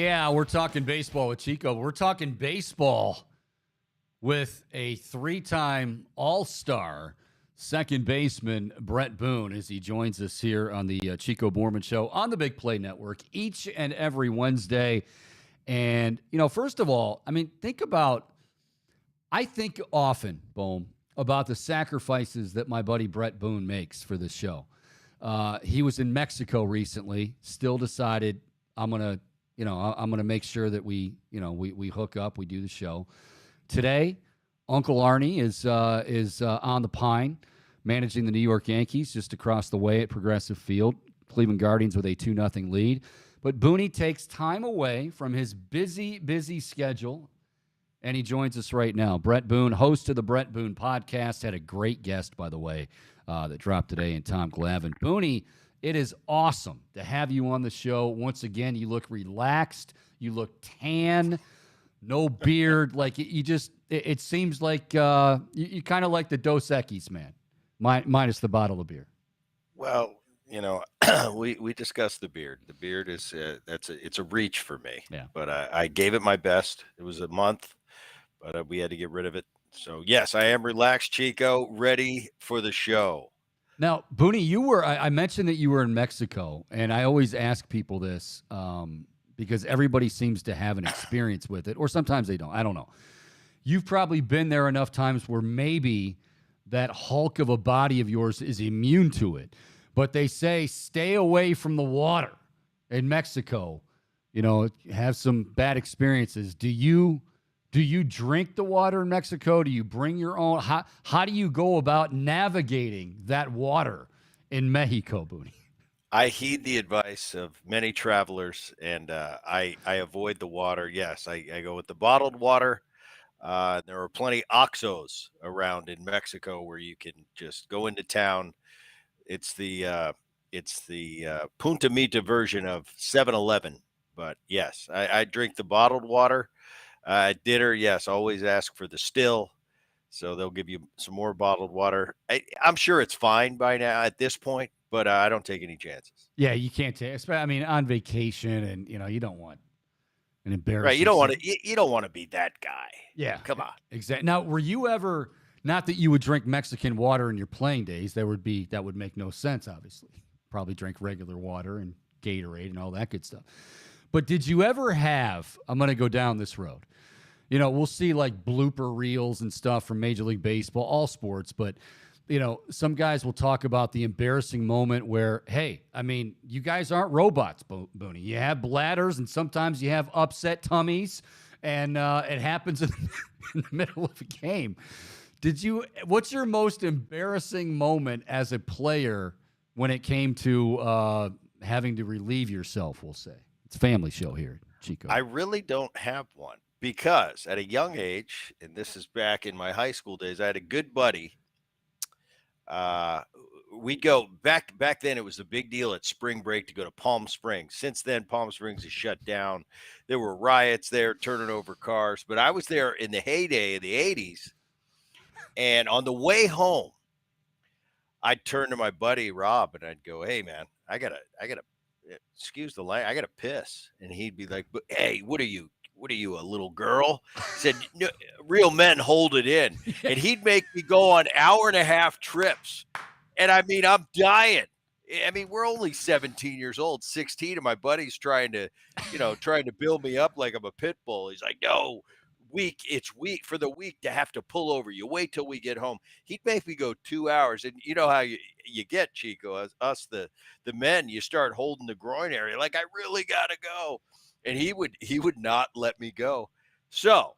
Yeah, we're talking baseball with Chico. We're talking baseball with a 3-time All-Star second baseman, Bret Boone, as he joins us here on the Chico Bormann Show on the Big Play Network each and every Wednesday. And, first of all, I think often, Boom, about the sacrifices that my buddy Bret Boone makes for this show. He was in Mexico recently, still decided I'm going to make sure that we hook up, we do the show. Today, Uncle Arnie is on the Pine, managing the New York Yankees just across the way at Progressive Field. Cleveland Guardians with a 2-0 lead. But Booney takes time away from his busy schedule, and he joins us right now. Bret Boone, host of the Bret Boone podcast, had a great guest, by the way, that dropped today in Tom Glavine. Booney, it is awesome to have you on the show. Once again, you look relaxed. You look tan. No beard. Like, it seems like you kind of like the Dos Equis, man, minus the bottle of beer. Well, we discussed the beard. The beard is it's a reach for me. Yeah. But I gave it my best. It was a month, but we had to get rid of it. So yes, I am relaxed, Chico, ready for the show. Now, Booney, I mentioned that you were in Mexico, and I always ask people this because everybody seems to have an experience with it, or sometimes they don't. I don't know. You've probably been there enough times where maybe that hulk of a body of yours is immune to it. But they say stay away from the water in Mexico. Have some bad experiences. Do you drink the water in Mexico? Do you bring your own? How do you go about navigating that water in Mexico, Booney? I heed the advice of many travelers, and I avoid the water. Yes, I go with the bottled water. There are plenty Oxxos around in Mexico where you can just go into town. It's the Punta Mita version of 7-Eleven. But yes, I drink the bottled water. At dinner, yes, always ask for the still. So they'll give you some more bottled water. I'm sure it's fine by now at this point, but I don't take any chances. Yeah, you can't take. On vacation, and you don't want an embarrassing. Right, you don't want to be that guy. Yeah, come on. Exactly. Now, were you ever? Not that you would drink Mexican water in your playing days. That would make no sense. Obviously, probably drink regular water and Gatorade and all that good stuff. But did you ever have? I'm going to go down this road. We'll see like blooper reels and stuff from Major League Baseball, all sports, but some guys will talk about the embarrassing moment where, hey, you guys aren't robots, Booney. You have bladders, and sometimes you have upset tummies, and it happens in the middle of a game. What's your most embarrassing moment as a player when it came to having to relieve yourself, we'll say? It's a family show here, Chico. I really don't have one because at a young age, and this is back in my high school days, I had a good buddy. We'd go back then. It was a big deal at spring break to go to Palm Springs. Since then, Palm Springs is shut down. There were riots there, turning over cars. But I was there in the heyday of the 80s. And on the way home, I'd turn to my buddy Rob and I'd go, "Hey man, I gotta, excuse the language, I gotta piss." And he'd be like, "But hey, what are you, a little girl?" He said, "No, real men hold it in." And he'd make me go on 1.5-hour trips. And I'm dying. We're only 17 years old, 16, and my buddy's trying to build me up like I'm a pit bull. He's like, "No, it's weak for the weak to have to pull over. You wait till we get home." He'd make me go 2 hours. And you know how you get, Chico, as us, the men, you start holding the groin area. Like, I really got to go. And he would not let me go. So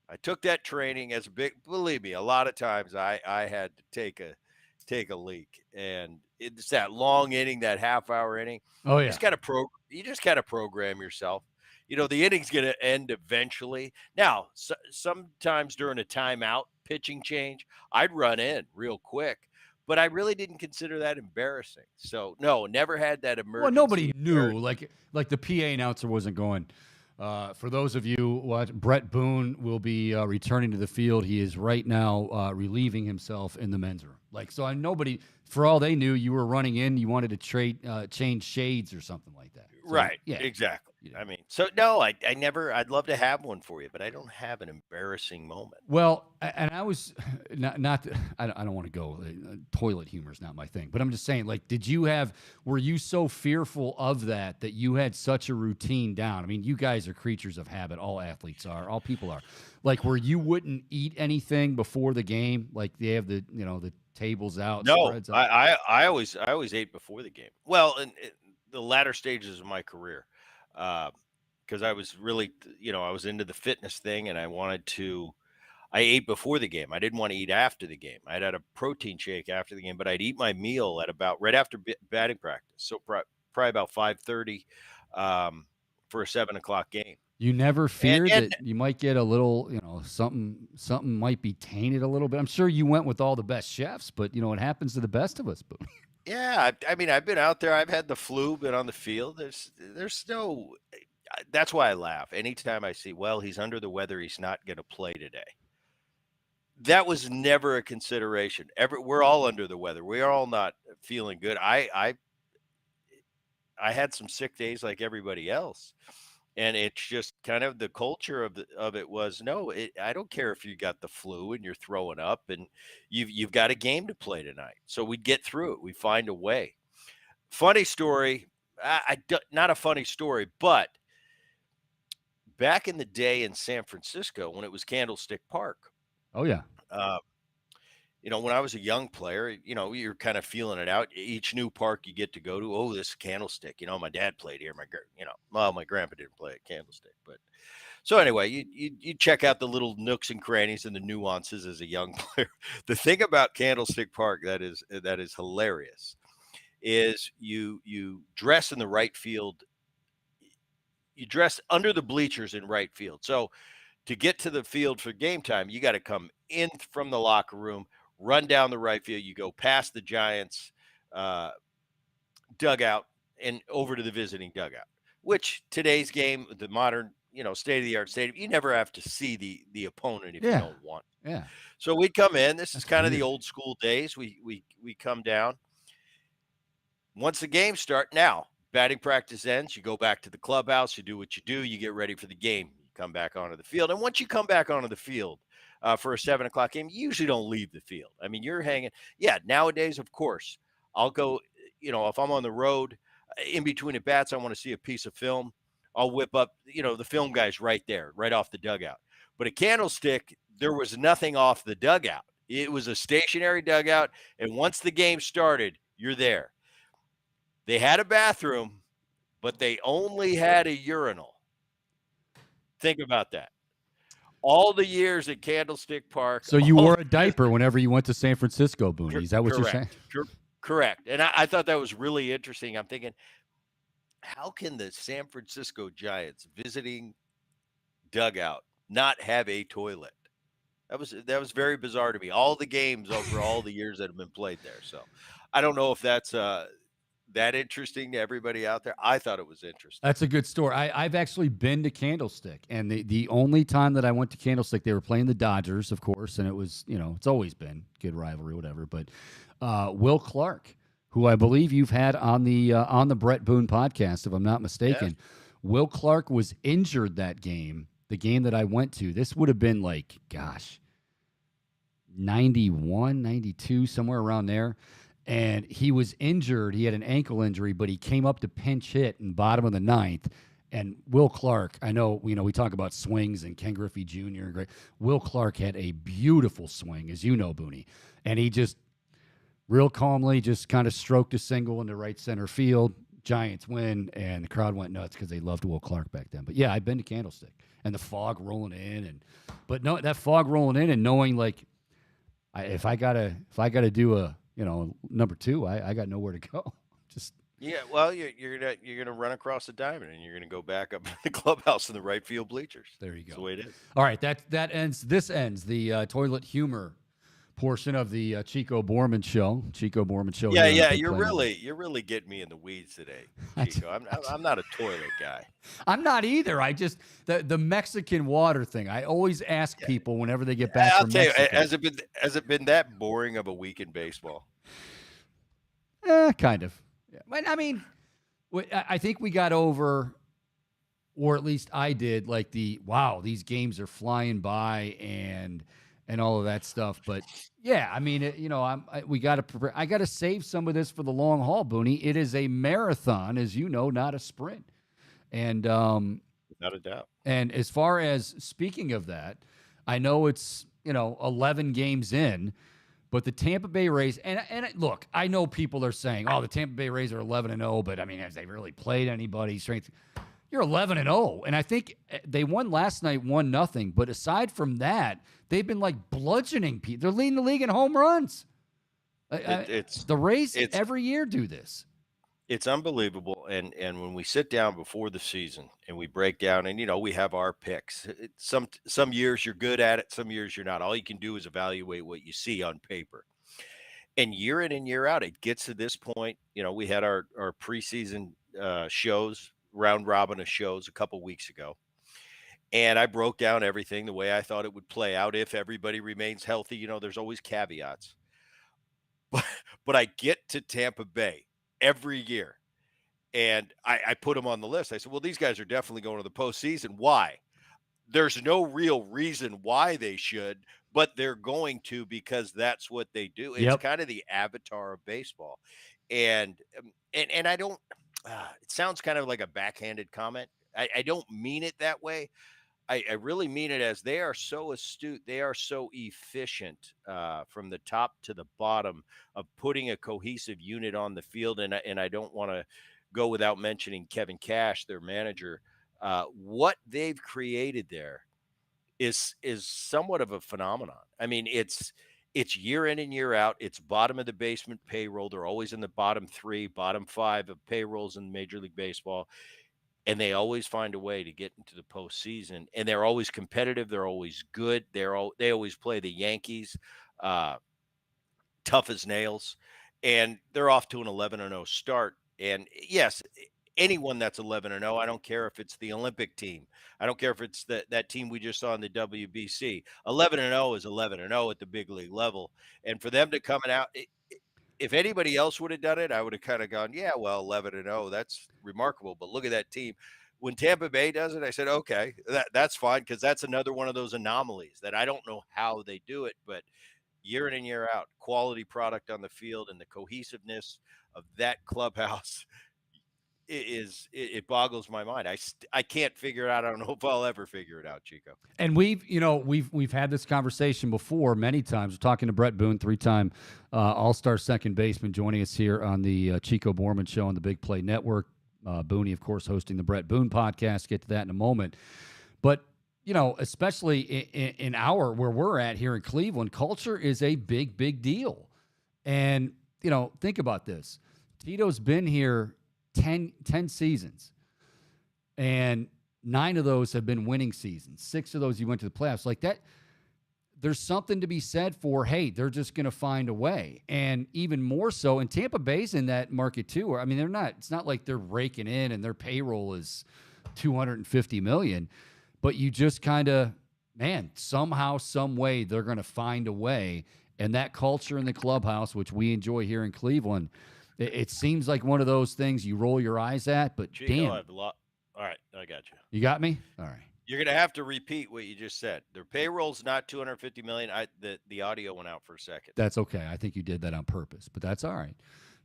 I took that training as believe me, a lot of times I had to take a leak, and it's that long inning, that half-hour inning. Oh yeah. You just gotta program yourself. The inning's going to end eventually. Now, sometimes during a timeout, pitching change, I'd run in real quick, but I really didn't consider that embarrassing. So, no, never had that emergency. Well, nobody knew. Like the PA announcer wasn't going. For those of you watch, Bret Boone will be returning to the field. He is right now relieving himself in the men's room. Nobody, for all they knew, you were running in. You wanted to change shades or something like that. So, right. Yeah. Exactly. I mean, so no, I never. I'd love to have one for you, but I don't have an embarrassing moment. Well, and I was not I don't want to go. Toilet humor is not my thing, but I'm just saying. Like, were you so fearful of that you had such a routine down? I mean, you guys are creatures of habit. All athletes are. All people are. Like, where you wouldn't eat anything before the game. Like they have the the tables out. No, Spreads out. I always ate before the game. Well, in the latter stages of my career, because I was really, I was into the fitness thing, and I ate before the game. I didn't want to eat after the game. I'd had a protein shake after the game, but I'd eat my meal at about right after batting practice. So probably about 5:30 for a 7 o'clock game. You never feared and that you might get a little, something might be tainted a little bit. I'm sure you went with all the best chefs, but it happens to the best of us. But yeah, I mean, I've been out there. I've had the flu, been on the field. There's no. That's why I laugh anytime I see. Well, he's under the weather. He's not going to play today. That was never a consideration. We're all under the weather. We are all not feeling good. I had some sick days like everybody else. And it's just kind of the culture of it was no. I don't care if you got the flu and you're throwing up and you've got a game to play tonight. So we get through it. We find a way. Funny story. Not a funny story, but back in the day in San Francisco when it was Candlestick Park. oh yeah, When I was a young player, you're kind of feeling it out. Each new park you get to go to, oh, this Candlestick. My dad played here. My grandpa didn't play at Candlestick, but so anyway, you check out the little nooks and crannies and the nuances as a young player. The thing about Candlestick Park that is hilarious is you dress in the right field. You dress under the bleachers in right field. So to get to the field for game time, you got to come in from the locker room, run down the right field. You go past the Giants dugout and over to the visiting dugout, which today's game, the modern, state-of-the-art stadium, you never have to see the opponent if you don't want. Yeah. So we come in. This is kind of the old school days. We come down. Once the game start, now batting practice ends, you go back to the clubhouse, you do what you do, you get ready for the game, you come back onto the field. And once you come back onto the field for a 7 o'clock game, you usually don't leave the field. I mean, you're hanging. Yeah, nowadays, of course, I'll go, if I'm on the road, in between at bats, I want to see a piece of film. I'll whip up, the film guy's right there, right off the dugout. But at Candlestick, there was nothing off the dugout. It was a stationary dugout. And once the game started, you're there. They had a bathroom, but they only had a urinal. Think about that. All the years at Candlestick Park. So you wore a diaper whenever you went to San Francisco, Boone. Is that what you're saying? Correct. And I thought that was really interesting. I'm thinking, how can the San Francisco Giants visiting dugout not have a toilet? That was very bizarre to me. All the games over all the years that have been played there. So I don't know if that's that interesting to everybody out there. I thought it was interesting. That's a good story. I've actually been to Candlestick, and the only time that I went to Candlestick, they were playing the Dodgers, of course, and it was, it's always been good rivalry, whatever. But Will Clark, who I believe you've had on the Bret Boone podcast, if I'm not mistaken, Yes. Will Clark was injured that game, the game that I went to. This would have been 91, 92, somewhere around there. And he was injured. He had an ankle injury, but he came up to pinch hit in bottom of the ninth. And Will Clark, I know, we talk about swings and Ken Griffey Jr. and great. Will Clark had a beautiful swing, as you know, Booney. And he just real calmly just kind of stroked a single into right center field. Giants win, and the crowd went nuts because they loved Will Clark back then. But yeah, I've been to Candlestick, and the fog rolling in, but no, that fog rolling in, and knowing if I gotta do a number two, I got nowhere to go. Just yeah, well, you're gonna run across the diamond, and you're gonna go back up to the clubhouse in the right field bleachers. There you go. That's the way it is. All right, this ends the toilet humor portion of the Chico Bormann show. Chico Bormann show. Yeah, you're really getting me in the weeds today, Chico. I'm not a toilet guy. I'm not either. I just the Mexican water thing. I always ask people whenever they get back from Mexico. Has it been that boring of a week in baseball? Kind of. Yeah. But I mean, I think we got over or at least I did, like wow, these games are flying by and all of that stuff. But yeah, I mean, we got to prepare. I got to save some of this for the long haul, Booney. It is a marathon, as you know, not a sprint. And Without a doubt. and as far as speaking of that, I know it's 11 games in. But the Tampa Bay Rays, and look, I know people are saying, "Oh, the Tampa Bay Rays are 11-0," but I mean, have they really played anybody? Strength, you're 11-0, and I think they won last night, 1-0. But aside from that, they've been like bludgeoning people. They're leading the league in home runs. The Rays every year do this. It's unbelievable. And when we sit down before the season and we break down, and we have our picks. Some years you're good at it, some years you're not. All you can do is evaluate what you see on paper. And year in and year out, it gets to this point. We had our preseason shows, round robin of shows a couple weeks ago. And I broke down everything the way I thought it would play out if everybody remains healthy. There's always caveats. But I get to Tampa Bay every year, and I put them on the list. I said, well, these guys are definitely going to the postseason. Why? There's no real reason why they should, but they're going to because that's what they do. It's kind of the avatar of baseball. And I don't, it sounds kind of like a backhanded comment. I don't mean it that way. I really mean it as they are so astute. They are so efficient from the top to the bottom of putting a cohesive unit on the field. And I don't want to go without mentioning Kevin Cash, their manager. What they've created there is somewhat of a phenomenon. I mean, it's year in and year out. It's bottom of the basement payroll. They're always in the bottom 3, bottom 5 of payrolls in Major League Baseball. And they always find a way to get into the postseason, and they're always competitive. They're always good. They always play the Yankees, tough as nails, and they're off to an 11-0 start. And yes, anyone that's 11-0, I don't care if it's the Olympic team. I don't care if it's that team we just saw in the WBC. 11-0 is 11-0 at the big league level, and for them to come out. If anybody else would have done it, I would have kind of gone, yeah, well, 11-0, that's remarkable. But look at that team. When Tampa Bay does it, I said, okay, that's fine, because that's another one of those anomalies that I don't know how they do it, but year in and year out, quality product on the field and the cohesiveness of that clubhouse it boggles my mind. I can't figure it out. I don't know if I'll ever figure it out, Chico. And we've had this conversation before many times. We're talking to Bret Boone, 3-time All-Star second baseman, joining us here on the Chico Bormann Show on the Big Play Network. Booney, of course, hosting the Bret Boone podcast. Get to that in a moment. But especially in where we're at here in Cleveland, culture is a big, big deal. And think about this: Tito's been here 10 seasons, and 9 of those have been winning seasons. 6 of those you went to the playoffs. Like that, there's something to be said for, hey, they're just going to find a way. And even more so, and Tampa Bay's in that market too, where, I mean, it's not like they're raking in and their payroll is $250 million, but you just kind of, somehow, some way, they're going to find a way. And that culture in the clubhouse, which we enjoy here in Cleveland, it seems like one of those things you roll your eyes at, but Chico, damn. I have a lot. All right, I got you. You got me? All right. You're going to have to repeat what you just said. Their payroll's not $250 million. The audio went out for a second. That's okay. I think you did that on purpose, but that's all right.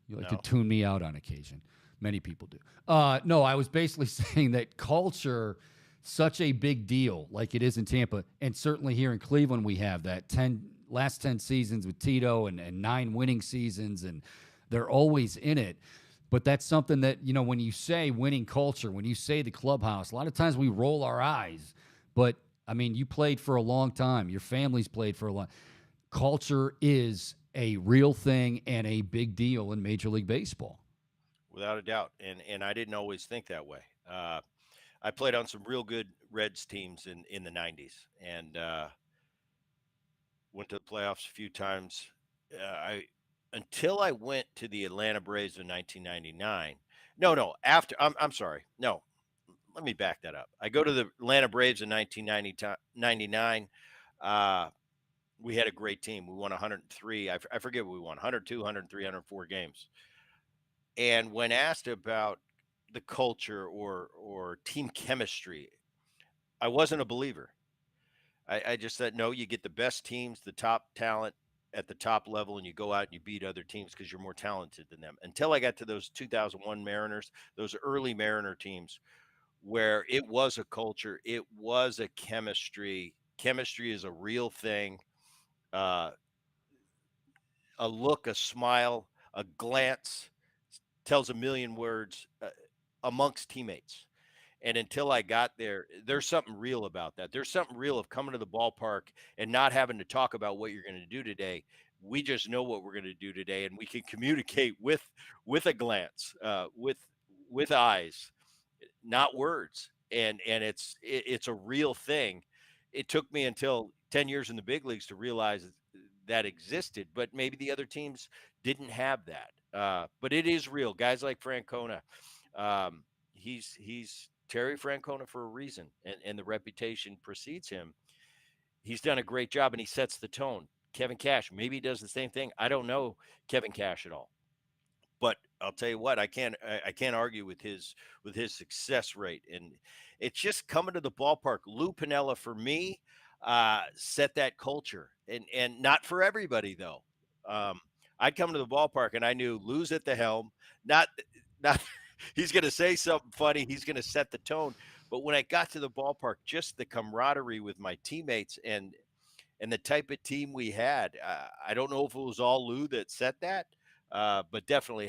You like to tune me out on occasion. Many people do. No, I was basically saying that culture, such a big deal, like it is in Tampa, and certainly here in Cleveland we have that last 10 seasons with Tito and 9 winning seasons, and they're always in it. But that's something that, when you say winning culture, when you say the clubhouse, a lot of times we roll our eyes. But, I mean, you played for a long time. Your family's played for a long time. Culture is a real thing and a big deal in Major League Baseball. Without a doubt. And I didn't always think that way. I played on some real good Reds teams in the 90s and went to the playoffs a few times. Until I went to the Atlanta Braves in 1999. After, I'm sorry. No, let me back that up. I go to the Atlanta Braves in 1999. We had a great team. We won 103. I forget what we won, 102, 103, 104 games. And when asked about the culture or team chemistry, I wasn't a believer. I just said, no, you get the best teams, the top talent at the top level, and you go out and you beat other teams because you're more talented than them. Until I got to those 2001 Mariners, those early Mariner teams, where it was a culture, it was a chemistry. Chemistry is a real thing. Uh, a look, a smile, a glance tells a million words amongst teammates. And until I got there, there's something real about that. There's something real of coming to the ballpark and not having to talk about what you're going to do today. We just know what we're going to do today, and we can communicate with a glance, with eyes, not words. And it's a real thing. It took me until 10 years in the big leagues to realize that existed, but maybe the other teams didn't have that. But it is real. Guys like Francona, he's Terry Francona for a reason, and the reputation precedes him. He's done a great job, and he sets the tone. Kevin Cash, maybe he does the same thing. I don't know Kevin Cash at all, but I'll tell you what, I can't argue with his success rate, and it's just coming to the ballpark. Lou Piniella, for me, set that culture, and not for everybody though. I'd come to the ballpark and I knew Lou's at the helm. Not he's going to say something funny. He's going to set the tone. But when I got to the ballpark, just the camaraderie with my teammates and the type of team we had, I don't know if it was all Lou that set that, but definitely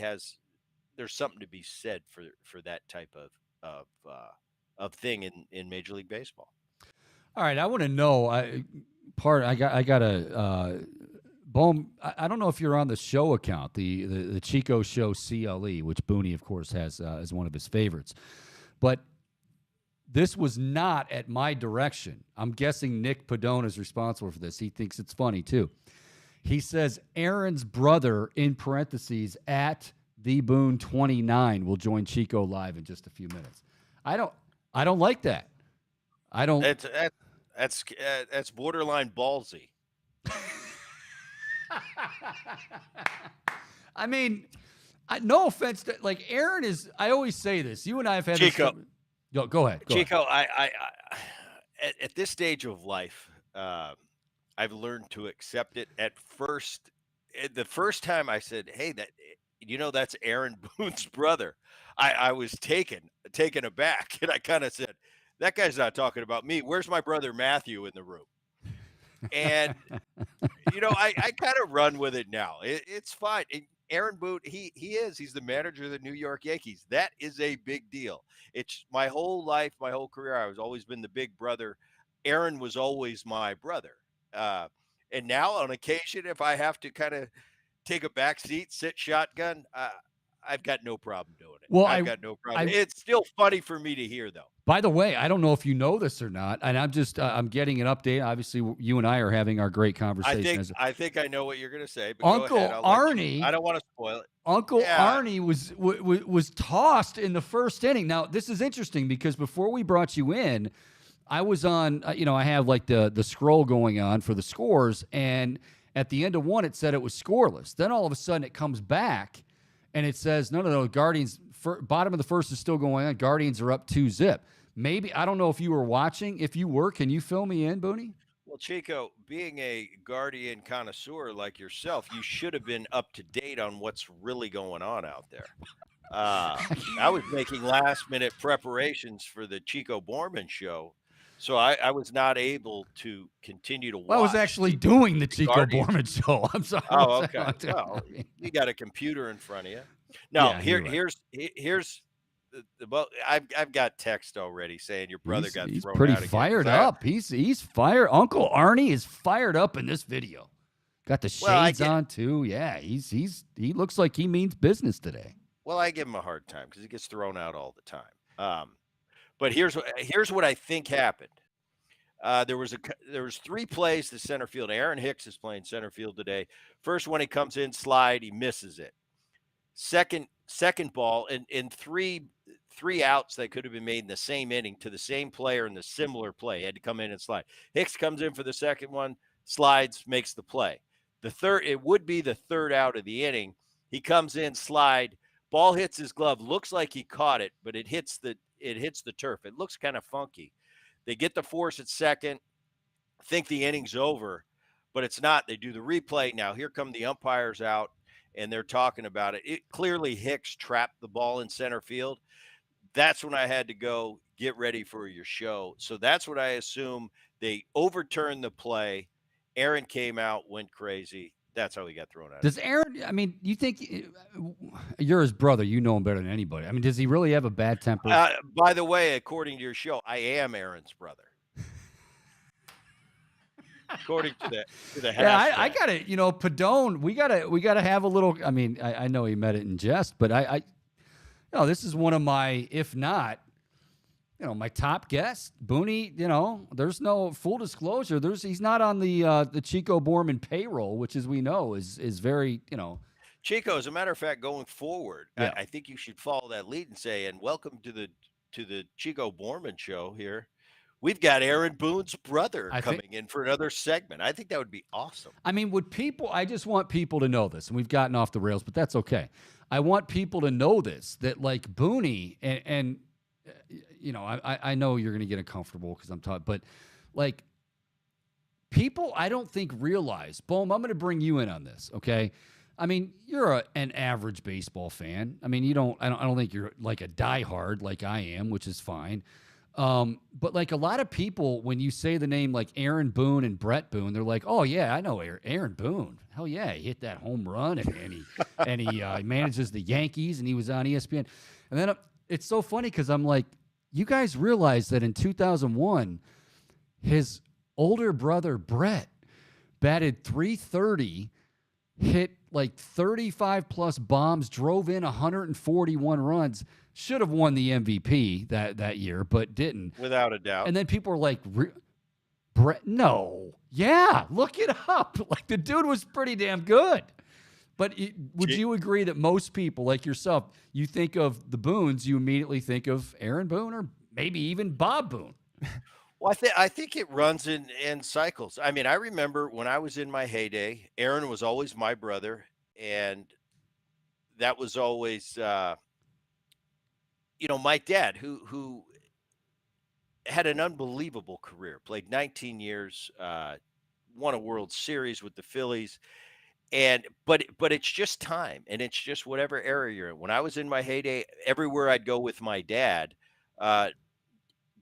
there's something to be said for that type of thing in Major League Baseball. All right, I want to know. I got a Bohm. I don't know if you're on the show account, the Chico Show CLE, which Booney, of course, has as one of his favorites. But this was not at my direction. I'm guessing Nick Padona is responsible for this. He thinks it's funny too. He says Aaron's brother, in parentheses, at the Boone 29 will join Chico live in just a few minutes. I don't like that. I don't. That's borderline ballsy. I mean, no offense to, like, Aaron is. I always say this. You and I have had Chico. This, go ahead. Chico, I at this stage of life, I've learned to accept it. At first, the first time I said, "Hey, that's Aaron Boone's brother," I was taken aback, and I kind of said, "That guy's not talking about me. Where's my brother Matthew in the room?" And I kind of run with it now. It's fine. And Aaron Boone, he's the manager of the New York Yankees. That is a big deal. It's my whole life, my whole career, I've always been the big brother. Aaron was always my brother. And now on occasion, if I have to kind of take a back seat, sit shotgun, I've got no problem doing it. Well, I've got no problem. It's still funny for me to hear, though. By the way, I don't know if you know this or not, and I'm just I'm getting an update. Obviously, you and I are having our great conversation. I think I know what you're going to say. But Uncle go ahead. Arnie, I don't want to spoil it. Uncle Arnie was tossed in the first inning. Now, this is interesting because before we brought you in, I was on. I have like the scroll going on for the scores, and at the end of one, it said it was scoreless. Then all of a sudden, it comes back, and it says no. Guardians. Bottom of the first is still going on. Guardians are up 2-0. Maybe, I don't know if you were watching. If you were, can you fill me in, Booney? Well, Chico, being a Guardian connoisseur like yourself, you should have been up to date on what's really going on out there. I was making last-minute preparations for the Chico Bormann show, so I was not able to continue to watch. Well, I was actually doing the Chico Guardians. Bormann show. I'm sorry. Oh, okay. Well, you got a computer in front of you. Now, here's I've got text already saying your brother got he's thrown pretty out again. fired up. He's fired. Uncle Arnie is fired up in this video. Got the shades on too. Yeah, he looks like he means business today. Well, I give him a hard time because he gets thrown out all the time. But here's what I think happened. There was 3 plays to center field. Aaron Hicks is playing center field today. First one, he comes in, slide, he misses it. Second ball, and three outs that could have been made in the same inning to the same player in the similar play. He had to come in and slide. Hicks comes in for the second one, slides, makes the play. It would be the third out of the inning. He comes in, slide, Ball hits his glove. Looks like he caught it, but it hits the turf. It looks kind of funky. They get the force at second, think the inning's over, but it's not. They do the replay. Now here come the umpires out, and they're talking about it. It clearly Hicks trapped the ball in center field. That's when I had to go get ready for your show. So that's what I assume. They overturned the play. Aaron came out, went crazy. That's how he got thrown out. Does Aaron, I mean, you think you're his brother, you know him better than anybody. I mean, does he really have a bad temper? By the way, according to your show, I am Aaron's brother. According to the hashtag. Yeah, I got it. You know, Padone, we gotta have a little. I mean, I know he meant it in jest, but I this is one of my, if not, my top guests. Booney, there's no full disclosure. He's not on the Chico Bormann payroll, which, as we know, is very, Chico, as a matter of fact, going forward, yeah. I think you should follow that lead and say, and welcome to the Chico Bormann show here. We've got Aaron Boone's brother coming in for another segment. I think that would be awesome. I mean, I just want people to know this, and we've gotten off the rails, but that's okay. I want people to know this, that like Booney and I know you're going to get uncomfortable because I'm talking, but like people, I don't think realize, Boom, I'm going to bring you in on this. Okay. I mean, you're an average baseball fan. I mean, I don't think you're like a diehard like I am, which is fine. But like a lot of people, when you say the name like Aaron Boone and Bret Boone, they're like, oh yeah, I know Aaron Boone. Hell yeah. He hit that home run and he manages the Yankees and he was on ESPN. And then it's so funny because I'm like, you guys realize that in 2001, his older brother, Bret, batted .330, hit like 35 plus bombs, drove in 141 runs, should have won the MVP that year, but didn't. Without a doubt. And then people are like, Bret, no. Yeah, look it up. Like the dude was pretty damn good. But would you agree that most people, like yourself, you think of the Boones, you immediately think of Aaron Boone or maybe even Bob Boone? Well, I think it runs in cycles. I mean, I remember when I was in my heyday, Aaron was always my brother, and that was always, my dad, who had an unbelievable career, played 19 years, won a World Series with the Phillies. But it's just time, and it's just whatever era you're in. When I was in my heyday, everywhere I'd go with my dad,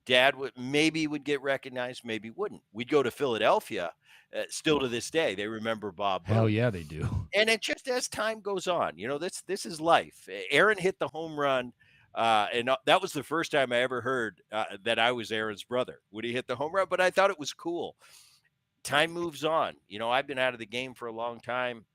Dad would get recognized, maybe wouldn't. We'd go to Philadelphia, still to this day, they remember Bob Boone. Hell yeah, they do. And it just, as time goes on, this is life. Aaron hit the home run, and that was the first time I ever heard that I was Aaron's brother when he hit the home run. But I thought it was cool. Time moves on. I've been out of the game for a long time.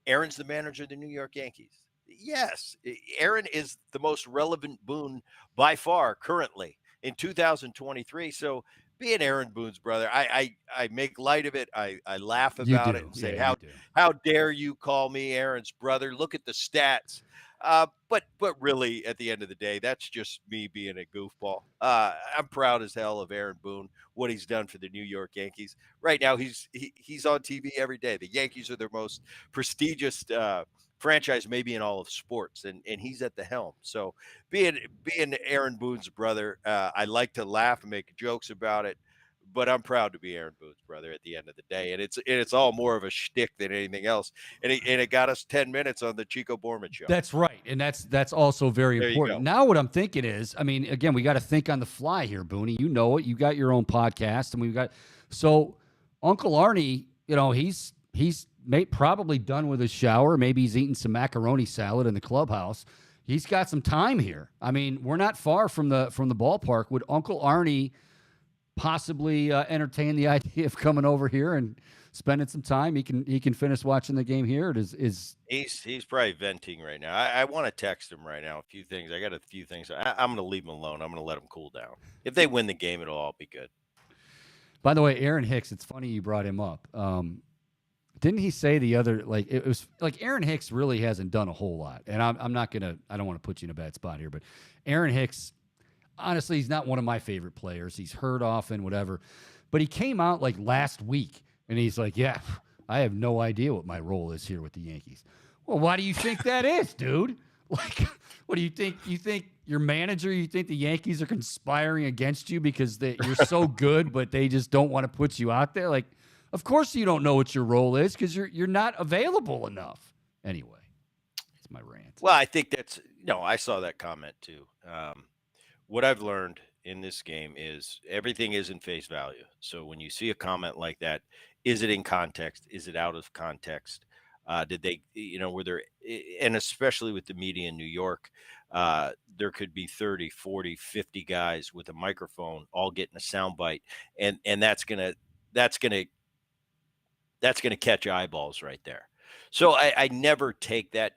Aaron's the manager of the New York Yankees. Yes, Aaron is the most relevant Boone by far currently in 2023. So being Aaron Boone's brother, I make light of it. I laugh about it and say, how dare you call me Aaron's brother? Look at the stats. But really, at the end of the day, that's just me being a goofball. I'm proud as hell of Aaron Boone, what he's done for the New York Yankees. Right now, he's on TV every day. The Yankees are their most prestigious franchise, maybe in all of sports, and he's at the helm. So being Aaron Boone's brother, I like to laugh and make jokes about it. But I'm proud to be Aaron Boone's brother at the end of the day, and it's all more of a shtick than anything else. And it got us 10 minutes on the Chico Bormann show. That's right, and that's also very important. Now, what I'm thinking is, I mean, again, we got to think on the fly here, Booney. You know it. You got your own podcast, and so Uncle Arnie. He's probably done with his shower. Maybe he's eating some macaroni salad in the clubhouse. He's got some time here. I mean, we're not far from the ballpark. Would Uncle Arnie possibly entertain the idea of coming over here and spending some time? He can finish watching the game here. He's probably venting right now. I want to text him right now. A few things. I got a few things. I'm going to leave him alone. I'm going to let him cool down. If they win the game, it'll all be good. By the way, Aaron Hicks. It's funny you brought him up. Didn't he say the other, like, it was like Aaron Hicks really hasn't done a whole lot, and I'm not gonna. I don't want to put you in a bad spot here, but Aaron Hicks. Honestly, he's not one of my favorite players. He's hurt often, whatever. But he came out like last week, and he's like, yeah, I have no idea what my role is here with the Yankees. Well, why do you think that is, dude? Like, what do you think? You think your manager, you think the Yankees are conspiring against you because you're so good, but they just don't want to put you out there? Like, of course you don't know what your role is because you're not available enough. Anyway, it's my rant. Well, I think I saw that comment too. What I've learned in this game is everything is in face value. So when you see a comment like that, is it in context? Is it out of context? Did they, were there, and especially with the media in New York, there could be 30, 40, 50 guys with a microphone all getting a soundbite, and that's going to catch eyeballs right there. So I never take that,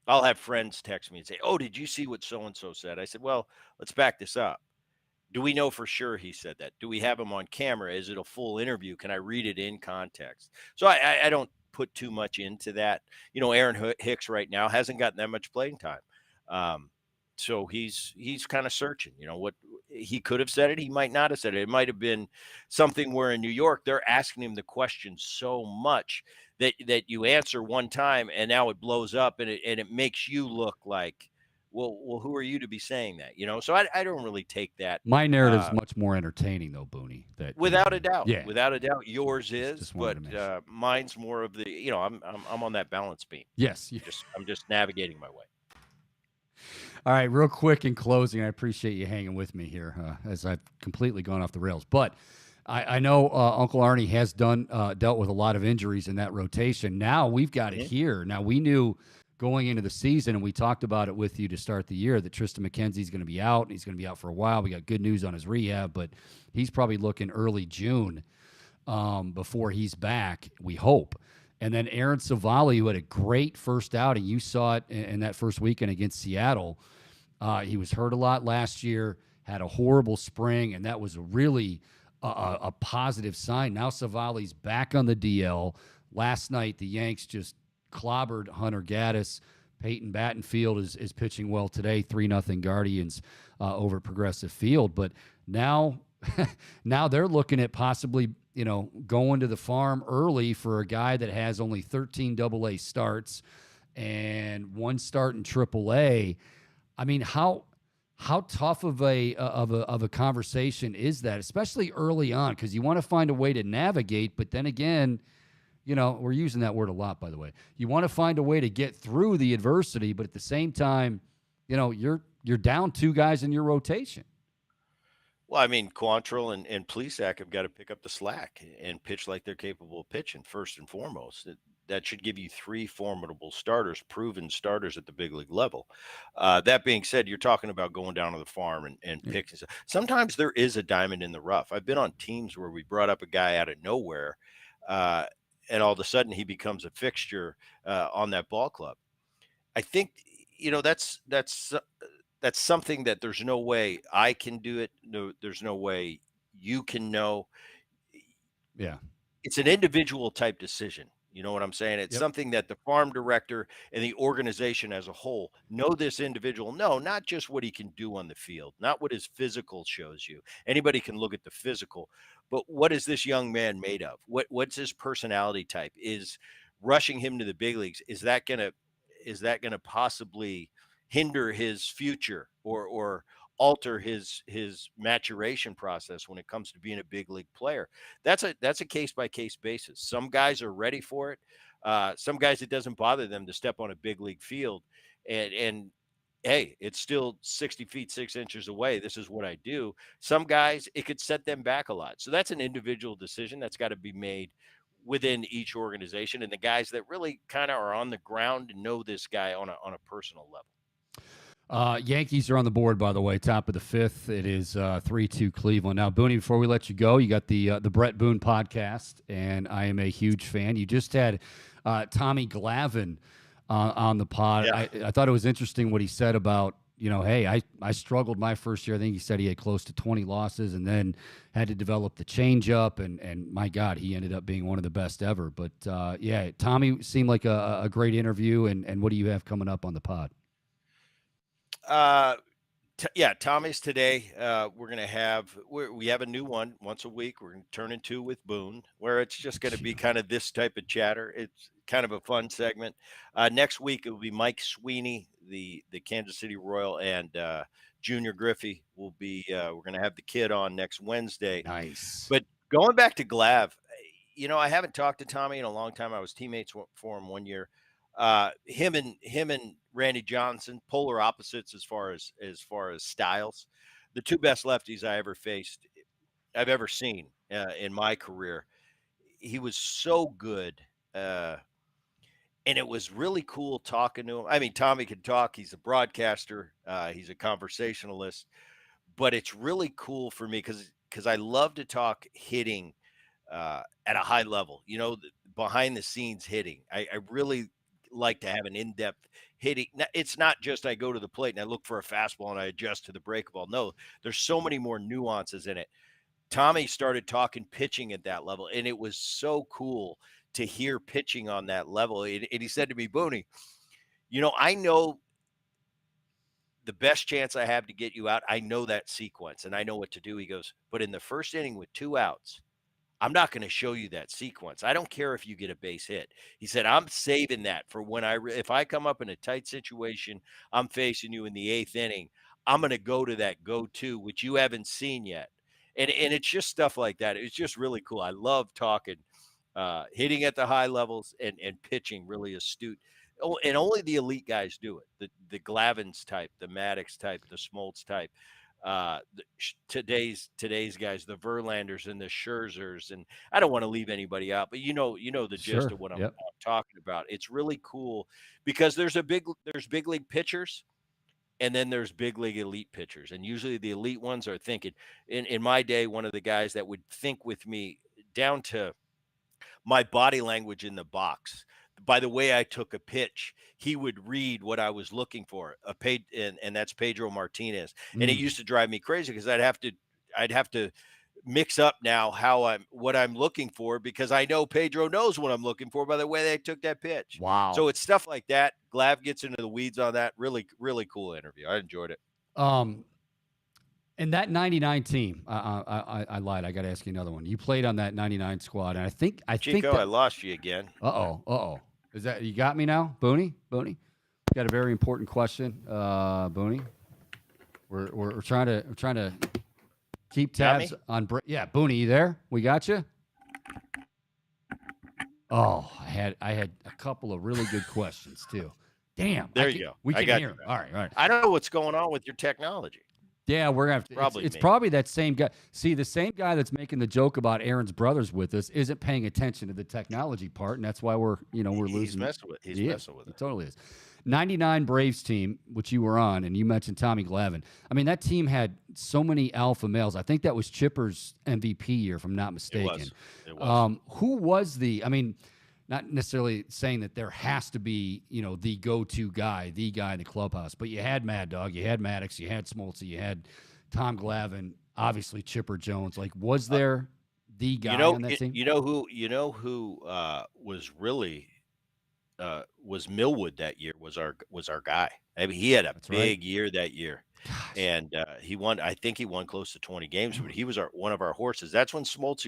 I'll have friends text me and say, "Oh, did you see what so-and-so said?" I said, "Well, let's back this up. Do we know for sure he said that? Do we have him on camera? Is it a full interview? Can I read it in context?" So I don't put too much into that. Aaron Hicks right now hasn't gotten that much playing time. So he's kind of searching, what he could have said it. He might not have said it. It might have been something where in New York, they're asking him the question so much that you answer one time and now it blows up and it makes you look like, well, who are you to be saying that? So I don't really take that. My narrative is much more entertaining, though, Booney. That without a doubt, yeah, without a doubt, yours is, just but mine's more of the, I'm on that balance beam. Yes, I'm just navigating my way. All right, real quick in closing, I appreciate you hanging with me here as I've completely gone off the rails. But I know Uncle Arnie has dealt with a lot of injuries in that rotation. Now we've got it here. Now we knew going into the season, and we talked about it with you to start the year, that Tristan McKenzie's going to be out, and he's going to be out for a while. We got good news on his rehab, but he's probably looking early June before he's back, we hope. And then Aaron Savali, who had a great first outing. You saw it in that first weekend against Seattle. He was hurt a lot last year, had a horrible spring, and that was really a positive sign. Now Savali's back on the DL. Last night, the Yanks just clobbered Hunter Gaddis. Peyton Battenfield is pitching well today, 3-0 Guardians over at Progressive Field. But now they're looking at possibly, going to the farm early for a guy that has only 13 AA starts and 1 start in AAA. I mean, how tough of a conversation is that, especially early on, because you want to find a way to navigate, but then again, we're using that word a lot, by the way. You want to find a way to get through the adversity, but at the same time, you're down 2 guys in your rotation. Well, I mean, Quantrill and Plesac have got to pick up the slack and pitch like they're capable of pitching, first and foremost. That should give you 3 formidable starters, proven starters at the big league level. That being said, you're talking about going down to the farm and picking. Sometimes there is a diamond in the rough. I've been on teams where we brought up a guy out of nowhere, and all of a sudden he becomes a fixture on that ball club. I think, that's something that there's no way I can do it. No, there's no way you can know. Yeah. It's an individual type decision. You know what I'm saying? It's something that the farm director and the organization as a whole know this individual. No, not just what he can do on the field, not what his physical shows you. Anybody can look at the physical, but what is this young man made of? What's his personality type? Is rushing him to the big leagues, is that gonna possibly hinder his future or alter his maturation process when it comes to being a big league player? That's a case by case basis. Some guys are ready for it. Some guys, it doesn't bother them to step on a big league field and hey, it's still 60 feet 6 inches away. This is what I do. Some guys, it could set them back a lot. So that's an individual decision that's got to be made within each organization, and the guys that really kind of are on the ground and know this guy on a personal level. Yankees are on the board, by the way, top of the 5th. It is 3-2 Cleveland. Now, Booney, before we let you go, you got the Bret Boone podcast, and I am a huge fan. You just had Tommy Glavine on the pod. Yeah. I thought it was interesting what he said about, hey, I struggled my first year. I think he said he had close to 20 losses and then had to develop the changeup, and my God, he ended up being one of the best ever. But, yeah, Tommy seemed like a great interview, and what do you have coming up on the pod? Tommy's today. We're going to have, we have a new one once a week. We're going to turn into with Boone, where it's just going to be kind of this type of chatter. It's kind of a fun segment. Next week, it will be Mike Sweeney, the Kansas City Royal, and Junior Griffey will be, we're going to have the kid on next Wednesday. Nice. But going back to Glav, I haven't talked to Tommy in a long time. I was teammates for him one year. Him and Randy Johnson, polar opposites as far as styles. The two best lefties I've ever seen in my career. He was so good, and it was really cool talking to him. I mean, Tommy can talk. He's a broadcaster. He's a conversationalist. But it's really cool for me because I love to talk hitting at a high level. Behind the scenes hitting. I really like to have an in-depth hitting. It's not just I go to the plate and I look for a fastball and I adjust to the breakable. No, there's so many more nuances in it. Tommy started talking pitching at that level, and it was so cool to hear pitching on that level. And he said to me, Booney, I know the best chance I have to get you out. I know that sequence and I know what to do. He goes, but in the first inning with 2 outs, I'm not going to show you that sequence. I don't care if you get a base hit. He said, I'm saving that for when if I come up in a tight situation, I'm facing you in the 8th inning. I'm going to go to that go-to, which you haven't seen yet. And it's just stuff like that. It's just really cool. I love talking, hitting at the high levels and pitching really astute. Oh, and only the elite guys do it. The Glavins type, the Maddox type, the Smoltz type. Today's guys, the Verlanders and the Scherzers, and I don't want to leave anybody out, but you know the gist of what I'm talking about. It's really cool because there's big league pitchers, and then there's big league elite pitchers, and usually the elite ones are thinking. In my day, one of the guys that would think with me down to my body language in the box. By the way I took a pitch, he would read what I was looking for. And that's Pedro Martinez. And it used to drive me crazy because I'd have to mix up now what I'm looking for because I know Pedro knows what I'm looking for by the way they took that pitch. Wow. So it's stuff like that. Glav gets into the weeds on that. Really, really cool interview. I enjoyed it. And that 99 team, I lied. I got to ask you another one. You played on that 99 squad, and I think Chico, I lost you again. Uh-oh. Is that you got me now, Booney? Got a very important question, Booney. We're trying to keep tabs on. Yeah, Booney, you there? We got you. Oh, I had a couple of really good questions too. Damn. There you go. We can hear him. All right. I don't know what's going on with your technology. Yeah, we're gonna have to. It's probably that same guy. See, the same guy that's making the joke about Aaron's brothers with us isn't paying attention to the technology part, and that's why we're losing. He's messing with it. He totally is. 99 Braves team, which you were on, and you mentioned Tommy Glavine. I mean, that team had so many alpha males. I think that was Chipper's MVP year, if I'm not mistaken. It was. Who was the? I mean, not necessarily saying that there has to be, the go-to guy, the guy in the clubhouse, but you had Mad Dog, you had Maddox, you had Smoltz, you had Tom Glavine, obviously Chipper Jones. Like, was there the guy on that team? You know who was really was Millwood that year was our guy. I mean, he had a big year that year. Gosh. And he won. I think he won close to 20 games, but he was one of our horses. That's when Smoltz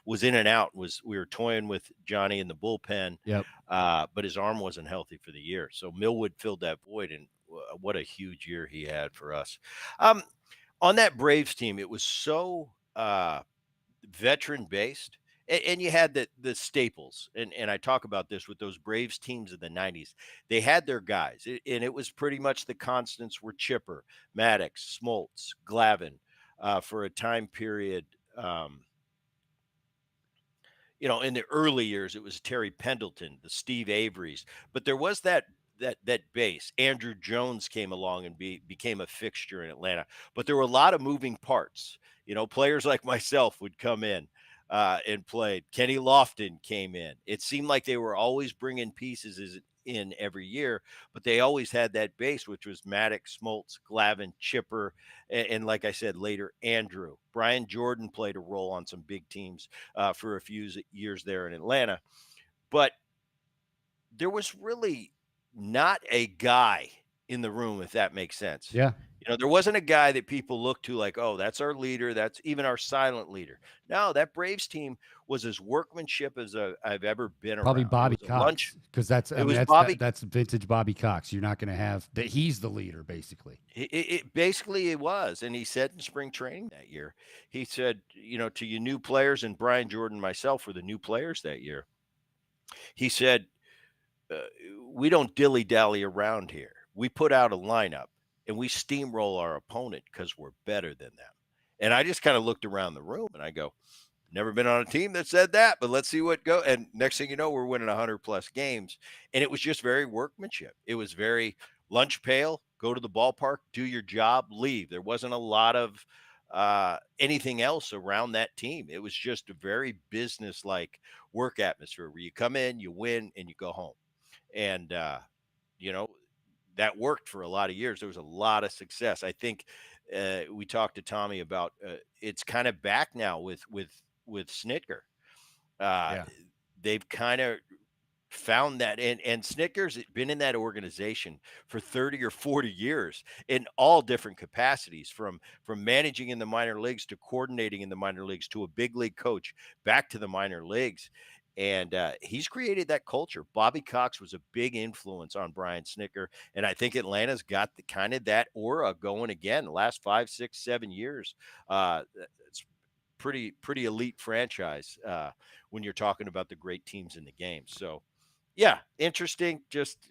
was in and out. We were toying with Johnny in the bullpen. Yep. But his arm wasn't healthy for the year, so Millwood filled that void, and what a huge year he had for us. On that Braves team, it was so veteran based. And you had the staples, and I talk about this with those Braves teams of the 90s. They had their guys, and it was pretty much the constants were Chipper, Maddox, Smoltz, Glavine, for a time period. In the early years, it was Terry Pendleton, the Steve Averys, but there was that base. Andrew Jones came along and became a fixture in Atlanta, but there were a lot of moving parts. Players like myself would come in. And played. Kenny Lofton came in. It seemed like they were always bringing pieces in every year, but they always had that base, which was Maddox, Smoltz, Glavine, Chipper, and like I said, later, Andrew. Brian Jordan played a role on some big teams for a few years there in Atlanta. But there was really not a guy in the room, if that makes sense. Yeah. There wasn't a guy that people looked to like, oh, that's our leader. That's even our silent leader. No, that Braves team was as workmanship as I've ever been Probably around. It Bobby was a lunch. Cox, because that's It was Bobby. that's vintage Bobby Cox. You're not going to have that. He's the leader, basically. It basically it was, and he said in spring training that year, he said, to you new players, and Brian Jordan and myself were the new players that year. He said, uh, we don't dilly dally around here. We put out a lineup and we steamroll our opponent because we're better than them. And I just kind of looked around the room and I go, never been on a team that said that, but let's see what go. And next thing you know, we're winning 100+ games. And it was just very workmanship. It was very lunch pail, go to the ballpark, do your job, leave. There wasn't a lot of anything else around that team. It was just a very business-like work atmosphere where you come in, you win, and you go home. And, that worked for a lot of years. There was a lot of success. I think we talked to Tommy about it's kind of back now with Snitker. Yeah. They've kind of found that, and Snitker's been in that organization for 30 or 40 years in all different capacities, from managing in the minor leagues to coordinating in the minor leagues to a big league coach back to the minor leagues. And he's created that culture. Bobby Cox was a big influence on Brian Snitker, and I think Atlanta's got the kind of that aura going again. The last 5, 6, 7 years, it's pretty elite franchise when you're talking about the great teams in the game. So, yeah, interesting. Just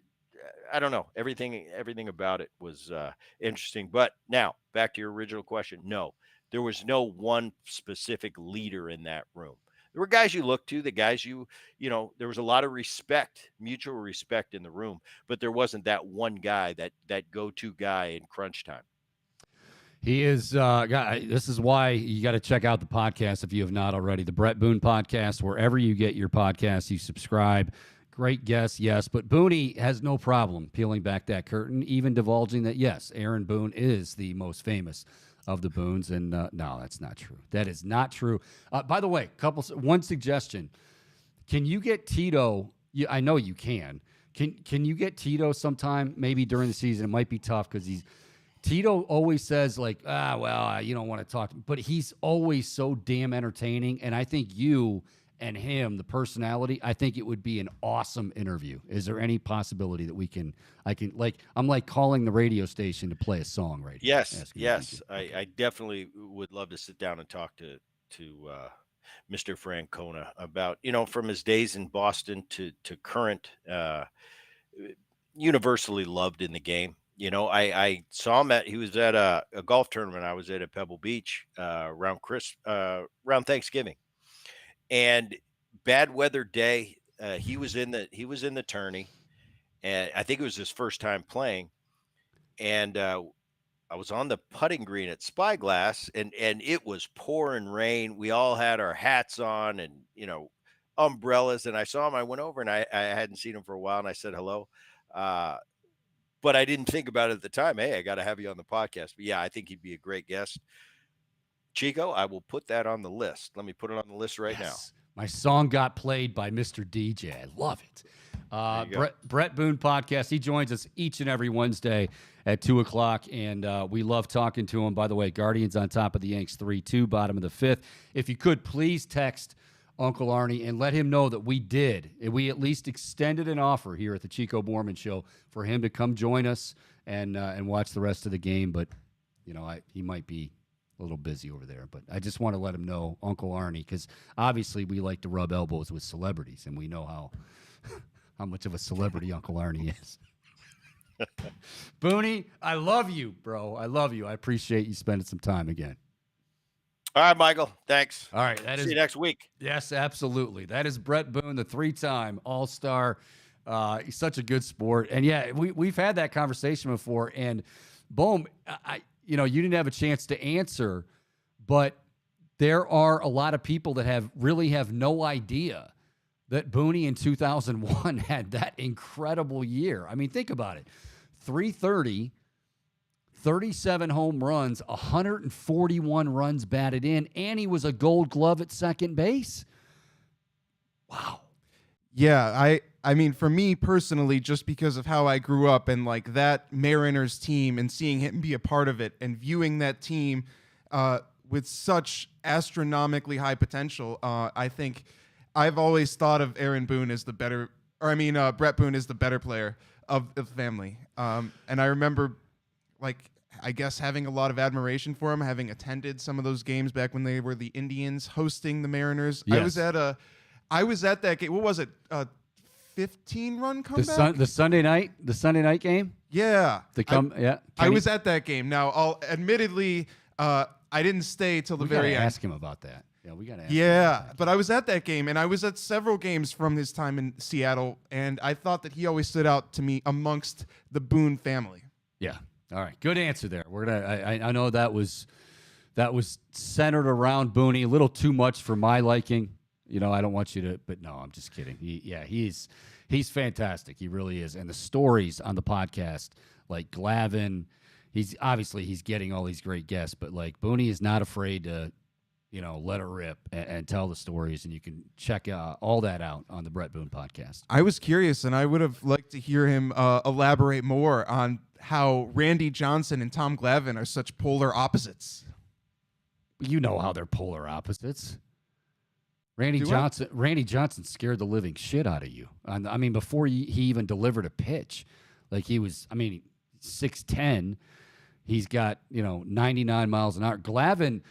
I don't know, everything about it was interesting. But now back to your original question. No, there was no one specific leader in that room. There were guys you looked to, the guys there was a lot of respect, mutual respect in the room, but there wasn't that one guy, that go-to guy in crunch time. He is, this is why you got to check out the podcast if you have not already. The Bret Boone podcast, wherever you get your podcasts, you subscribe. Great guest, yes, but Booney has no problem peeling back that curtain, even divulging that, yes, Aaron Boone is the most famous of the Boones, and no, that's not true. That is not true. By the way, one suggestion: can you get Tito? I know you can. Can you get Tito sometime? Maybe during the season. It might be tough because Tito always says like, you don't want to talk, but he's always so damn entertaining, and I think you and him, the personality, I think it would be an awesome interview. Is there any possibility that I'm like calling the radio station to play a song right here? Yes. I definitely would love to sit down and talk to Mr. Francona about, from his days in Boston to current, universally loved in the game. I saw him he was at a golf tournament I was at Pebble Beach around Thanksgiving. And bad weather day, he was in the tourney, and I think it was his first time playing. And I was on the putting green at Spyglass, and it was pouring rain. We all had our hats on and umbrellas. And I saw him. I went over, and I hadn't seen him for a while, and I said hello. But I didn't think about it at the time. Hey, I got to have you on the podcast. But yeah, I think he'd be a great guest. Chico, I will put that on the list. Let me put it on the list right now. My song got played by Mr. DJ. I love it. Bret Boone podcast. He joins us each and every Wednesday at 2:00, and we love talking to him. By the way, Guardians on top of the Yanks 3-2, bottom of the 5th. If you could, please text Uncle Arnie and let him know that we at least extended an offer here at the Chico Bormann Show for him to come join us and watch the rest of the game. But he might be a little busy over there, but I just want to let him know, Uncle Arnie, because obviously we like to rub elbows with celebrities, and we know how much of a celebrity Uncle Arnie is. Booney, I love you, bro. I love you. I appreciate you spending some time again. All right, Michael. Thanks. All right. See you next week. Yes, absolutely. That is Bret Boone, the 3-time All-Star. He's such a good sport. And yeah, we've had that conversation before, and boom, you didn't have a chance to answer, but there are a lot of people that have no idea that Booney in 2001 had that incredible year. I mean, think about it. 330, 37 home runs, 141 runs batted in, and he was a Gold Glove at second base. Wow. Yeah, I mean, for me personally, just because of how I grew up and like that Mariners team and seeing him be a part of it and viewing that team with such astronomically high potential, I think I've always thought of Aaron Boone as the better, or I mean, Bret Boone is the better player of the family. And I remember, like, I guess having a lot of admiration for him, having attended some of those games back when they were the Indians hosting the Mariners. Yes. I was at that game. What was it? 15-run comeback. The Sunday night game. Yeah. I was Kenny? at that game. Now, admittedly, I didn't stay till the very end. Ask him about that. Yeah, we gotta ask him Yeah, about that. but I was at that game, and I was at several games from his time in Seattle, and I thought that he always stood out to me amongst the Boone family. Yeah. All right. Good answer there. We're gonna. I know that was centered around Booney, a little too much for my liking. You know, I don't want you to, but no, I'm just kidding. He's fantastic. He really is. And the stories on the podcast, like Glavin, he's getting all these great guests, but like Booney is not afraid to, you know, let her rip and tell the stories, and you can check all that out on the Bret Boone podcast. I was curious, and I would have liked to hear him elaborate more on how Randy Johnson and Tom Glavine are such polar opposites. You know how they're polar opposites. Randy Johnson scared the living shit out of you. I mean, before he even delivered a pitch, like he was, 6'10". He's got, 99 miles an hour. Glavin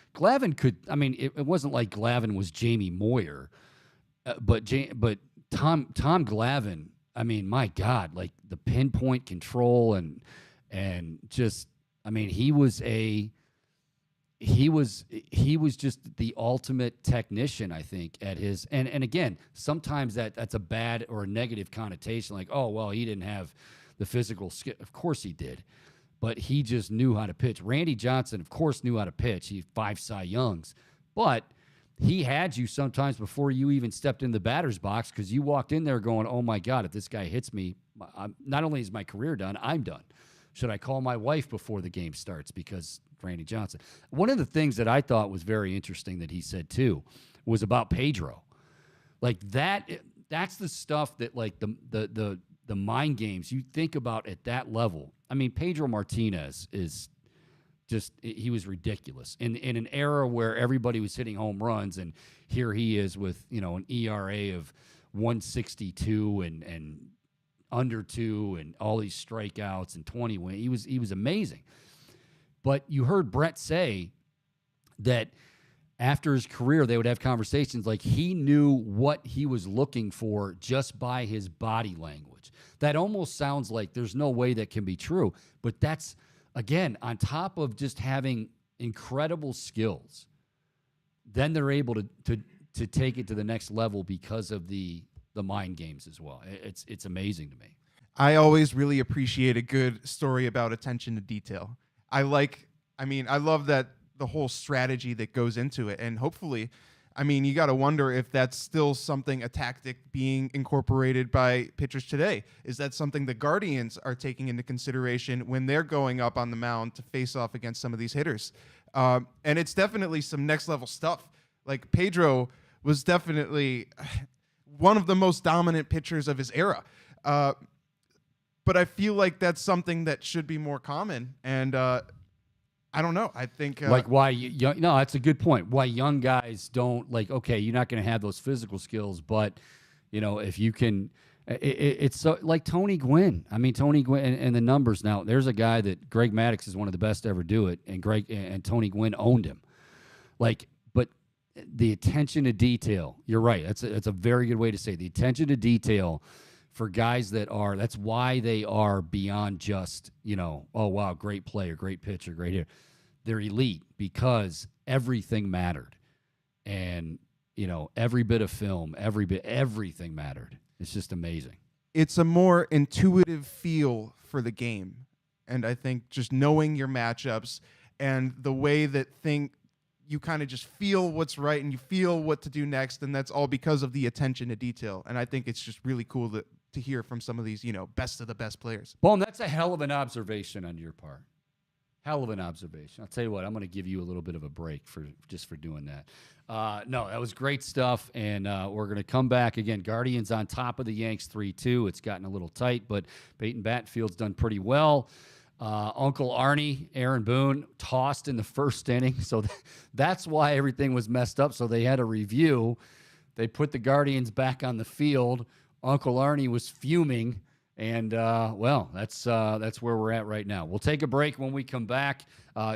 could, it wasn't like Glavin was Jamie Moyer, but Tom Glavin, my God, like the pinpoint control and just, he was just the ultimate technician, I think, at his and again, sometimes that's a bad or a negative connotation, like, oh well, he didn't have the physical skill. Of course he did, but he just knew how to pitch. Randy Johnson, of course, knew how to pitch. He had 5 Cy Youngs, but he had you sometimes before you even stepped in the batter's box because you walked in there going, oh my God, if this guy hits me, not only is my career done, I'm done. Should I call my wife before the game starts because Randy Johnson? One of the things that I thought was very interesting that he said too was about Pedro. Like that's the stuff that like the mind games you think about at that level. Pedro Martinez is just, he was ridiculous in an era where everybody was hitting home runs, and here he is with, an ERA of 162 and under 2 and all these strikeouts and 20 wins. He was amazing. But you heard Bret say that after his career, they would have conversations like he knew what he was looking for just by his body language. That almost sounds like there's no way that can be true. But that's, again, on top of just having incredible skills, then they're able to take it to the next level because of the mind games as well. It's amazing to me. I always really appreciate a good story about attention to detail. I love that the whole strategy that goes into it. And hopefully, you got to wonder if that's still something, a tactic being incorporated by pitchers today. Is that something the Guardians are taking into consideration when they're going up on the mound to face off against some of these hitters? And it's definitely some next level stuff. Like Pedro was definitely one of the most dominant pitchers of his era. But I feel like that's something that should be more common. And I don't know. I think like why no, that's a good point. Why young guys don't, like, okay, you're not going to have those physical skills, but if you can, it's so, like Tony Gwynn. Tony Gwynn and the numbers. Now there's a guy that Greg Maddux is one of the best to ever do it, and Tony Gwynn owned him. Like, but the attention to detail. You're right. That's a very good way to say it. The attention to detail for guys that's why they are beyond just, oh, wow, great player, great pitcher, great hitter. They're elite because everything mattered. And, every bit of film, everything mattered. It's just amazing. It's a more intuitive feel for the game. And I think just knowing your matchups and the way that you kind of just feel what's right and you feel what to do next. And that's all because of the attention to detail. And I think it's just really cool to hear from some of these, best of the best players. Well, that's a hell of an observation on your part. Hell of an observation. I'll tell you what, I'm going to give you a little bit of a break for doing that. No, that was great stuff, and we're going to come back again. Guardians on top of the Yanks 3-2. It's gotten a little tight, but Peyton Batfield's done pretty well. Uncle Arnie, Aaron Boone, tossed in the first inning, so that's why everything was messed up. So they had a review. They put the Guardians back on the field. Uncle Arnie was fuming. And, well, that's where we're at right now. We'll take a break. When we come back.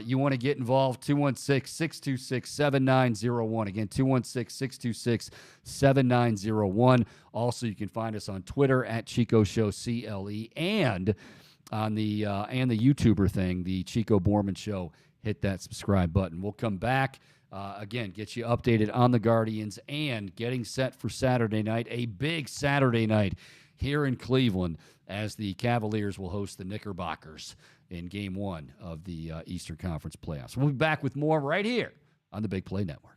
You want to get involved, 216-626-7901. Again, 216-626-7901. Also, you can find us on Twitter at Chico Show CLE and on the YouTuber thing, the Chico Bormann Show. Hit that subscribe button. We'll come back. Again, get you updated on the Guardians and getting set for Saturday night, a big Saturday night here in Cleveland, as the Cavaliers will host the Knickerbockers in Game 1 of the Eastern Conference playoffs. We'll be back with more right here on the Big Play Network.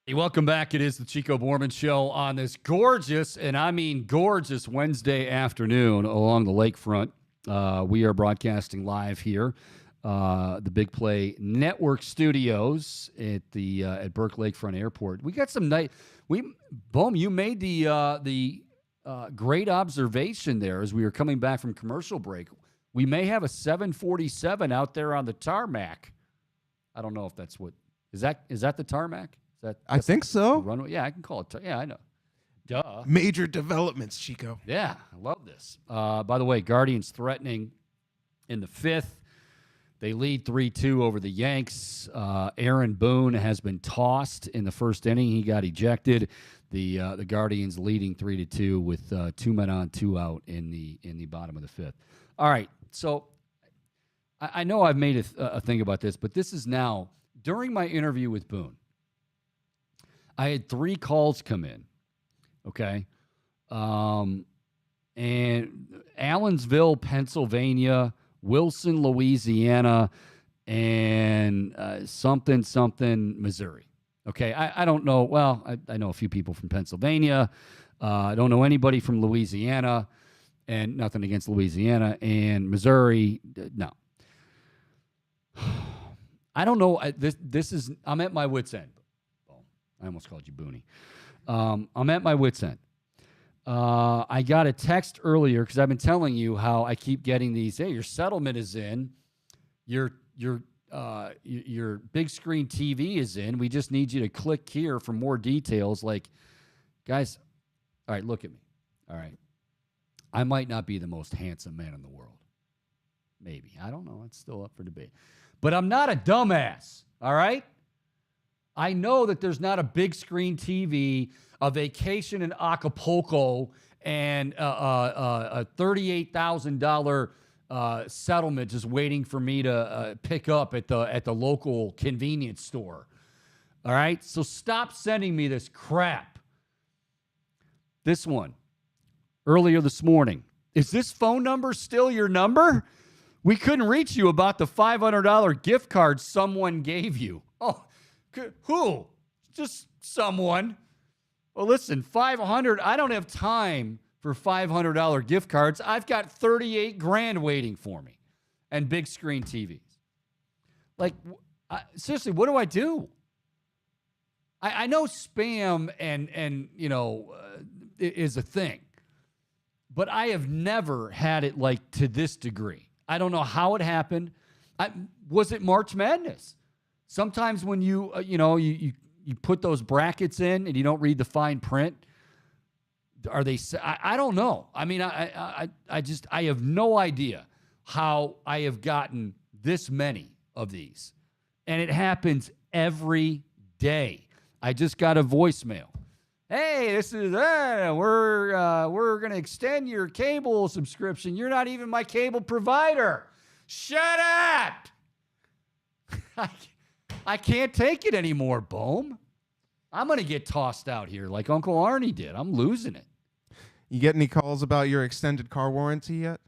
Welcome back. It is the Chico Bormann Show on this gorgeous, and I mean gorgeous, Wednesday afternoon along the lakefront. We are broadcasting live here, the Big Play Network studios at Burke Lakefront Airport. We got some night. Boom, you made the great observation there as we were coming back from commercial break. We may have a 747 out there on the tarmac. I don't know if that's what is that the tarmac? I think so. Runway? Yeah, I can call it. Yeah, I know. Duh. Major developments, Chico. Yeah, I love this. By the way, Guardians threatening in the fifth. They lead 3-2 over the Yanks. Aaron Boone has been tossed in the first inning. He got ejected. The Guardians leading 3-2 with 2 men on, 2 out in the bottom of the 5th. All right, so I know I've made a thing about this, but this is now during my interview with Boone. I had 3 calls come in. Okay, and Allensville, Pennsylvania, Wilson, Louisiana, and something, Missouri. Okay, I don't know. Well, I know a few people from Pennsylvania. I don't know anybody from Louisiana, and nothing against Louisiana. And Missouri, no. I don't know. This is, I'm at my wit's end. Oh, I almost called you Booney. I'm at my wit's end. I got a text earlier because I've been telling you how I keep getting these. Hey, your settlement is in. Your big screen TV is in. We just need you to click here for more details. Like, guys, all right, look at me. All right. I might not be the most handsome man in the world. Maybe. I don't know. It's still up for debate. But I'm not a dumbass. All right? I know that there's not a big screen TV, a vacation in Acapulco, and a $38,000 settlement just waiting for me to pick up at the local convenience store. All right? So stop sending me this crap. This one, earlier this morning. Is this phone number still your number? We couldn't reach you about the $500 gift card someone gave you. Oh, who? Just someone. Well, listen, $500. I don't have time for $500 gift cards. I've got 38 grand waiting for me, and big screen TVs. Like, seriously, what do I do? I know spam and is a thing, but I have never had it like to this degree. I don't know how it happened. Was it March Madness? Sometimes when you put those brackets in and you don't read the fine print, are they? I don't know. I mean, I have no idea how I have gotten this many of these, and it happens every day. I just got a voicemail. Hey, this is we're gonna extend your cable subscription. You're not even my cable provider. Shut up. I can't take it anymore, Bohm. I'm going to get tossed out here like Uncle Arnie did. I'm losing it. You get any calls about your extended car warranty yet?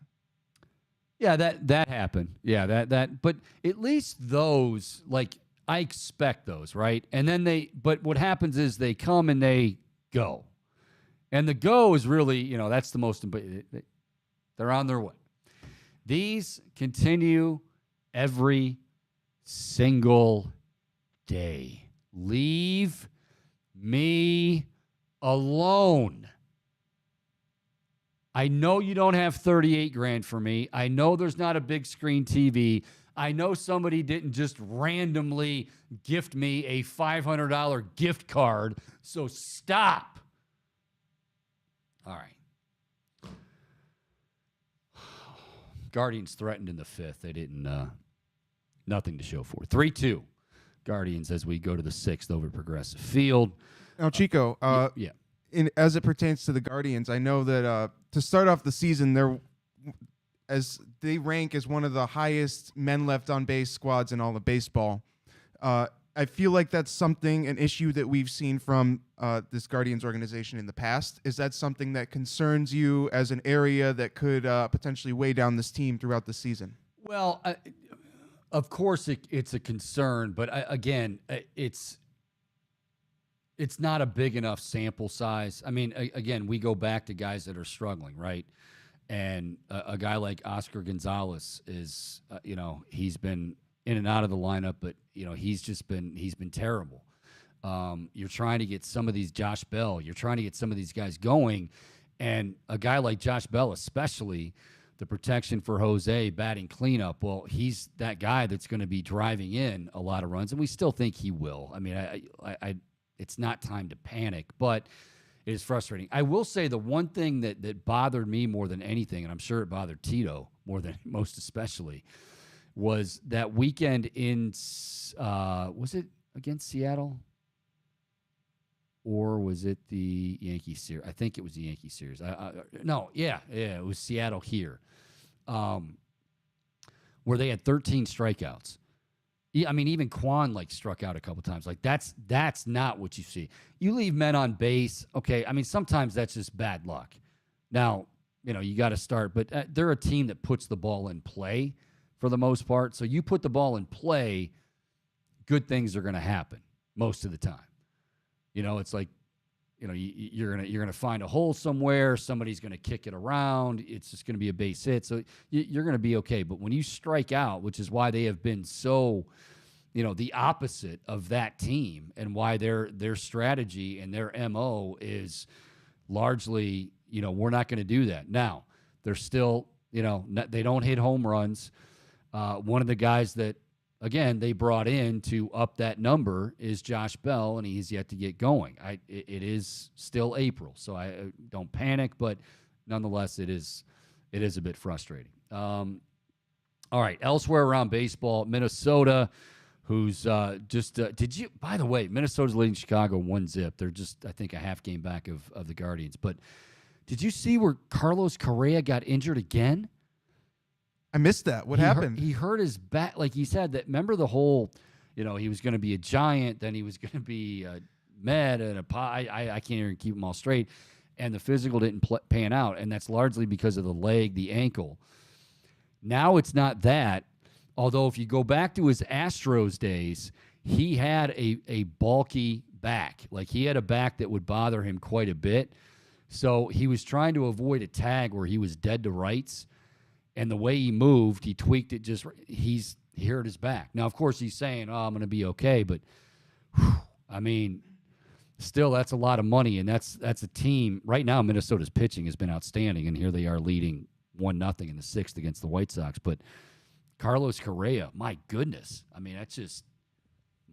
Yeah, that happened. Yeah, that. But at least those, like, I expect those, right? And then but what happens is they come and they go. And the go is really, that's the most important. They're on their way. These continue every single day. Leave me alone. I know you don't have 38 grand for me. I know there's not a big screen TV. I know somebody didn't just randomly gift me a $500 gift card. So stop. All right. Guardians threatened in the 5th. They didn't, nothing to show for. 3-2. Guardians as we go to the 6th over Progressive Field. Now, Chico, yeah. As it pertains to the Guardians, I know that to start off the season, as they rank as one of the highest men left on base squads in all of baseball. I feel like that's an issue that we've seen from this Guardians organization in the past. Is that something that concerns you as an area that could potentially weigh down this team throughout the season? Well, of course it's a concern, but again, it's not a big enough sample size. I mean, again, we go back to guys that are struggling, right? And a guy like Oscar Gonzalez is, he's been in and out of the lineup, but he's been terrible. You're trying to get some of these Josh Bell, you're trying to get some of these guys going, and a guy like Josh Bell, especially the protection for Jose batting cleanup. Well, he's that guy that's going to be driving in a lot of runs, and we still think he will. I mean, I it's not time to panic, but it is frustrating. I will say the one thing that bothered me more than anything, and I'm sure it bothered Tito more than most especially, was that weekend in, was it against Seattle? or was it the Yankees series? I think it was the Yankees series. It was Seattle here, where they had 13 strikeouts. I mean, even Quan struck out a couple times. That's not what you see. You leave men on base. Okay, I mean, sometimes that's just bad luck. Now, you got to start, but they're a team that puts the ball in play for the most part. So you put the ball in play, good things are going to happen most of the time. It's like, you're gonna find a hole somewhere. Somebody's gonna kick it around. It's just gonna be a base hit. So you're gonna be okay. But when you strike out, which is why they have been so, the opposite of that team, and why their strategy and their MO is largely, we're not gonna do that. Now they're still, they don't hit home runs. One of the guys that, again, they brought in to up that number is Josh Bell, and he's yet to get going. It is still April, so I don't panic, but nonetheless, it is a bit frustrating. All right, elsewhere around baseball, Minnesota, who's by the way, Minnesota's leading Chicago 1-0. They're just, I think, a half game back of the Guardians. But did you see where Carlos Correa got injured again? I missed that. What happened? He hurt his back. Like he said, that remember the whole, he was going to be a Giant, then he was going to be a Met and a Pie. I can't even keep them all straight. And the physical didn't pan out, and that's largely because of the leg, the ankle. Now it's not that, although if you go back to his Astros days, he had a bulky back. Like he had a back that would bother him quite a bit. So he was trying to avoid a tag where he was dead to rights. And the way he moved, he tweaked it he hurt his back. Now, of course, he's saying, I'm going to be okay. But, I mean, still, that's a lot of money. And that's a team. Right now, Minnesota's pitching has been outstanding. And here they are leading 1-0 in the sixth against the White Sox. But Carlos Correa, my goodness. I mean, that's just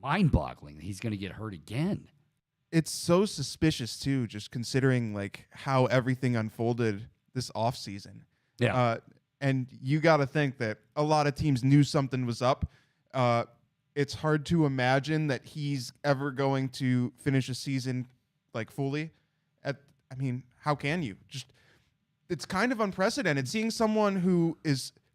mind-boggling. He's going to get hurt again. It's so suspicious, too, just considering, how everything unfolded this offseason. Yeah. And you got to think that a lot of teams knew something was up. It's hard to imagine that he's ever going to finish a season fully. How can you? It's kind of unprecedented seeing someone who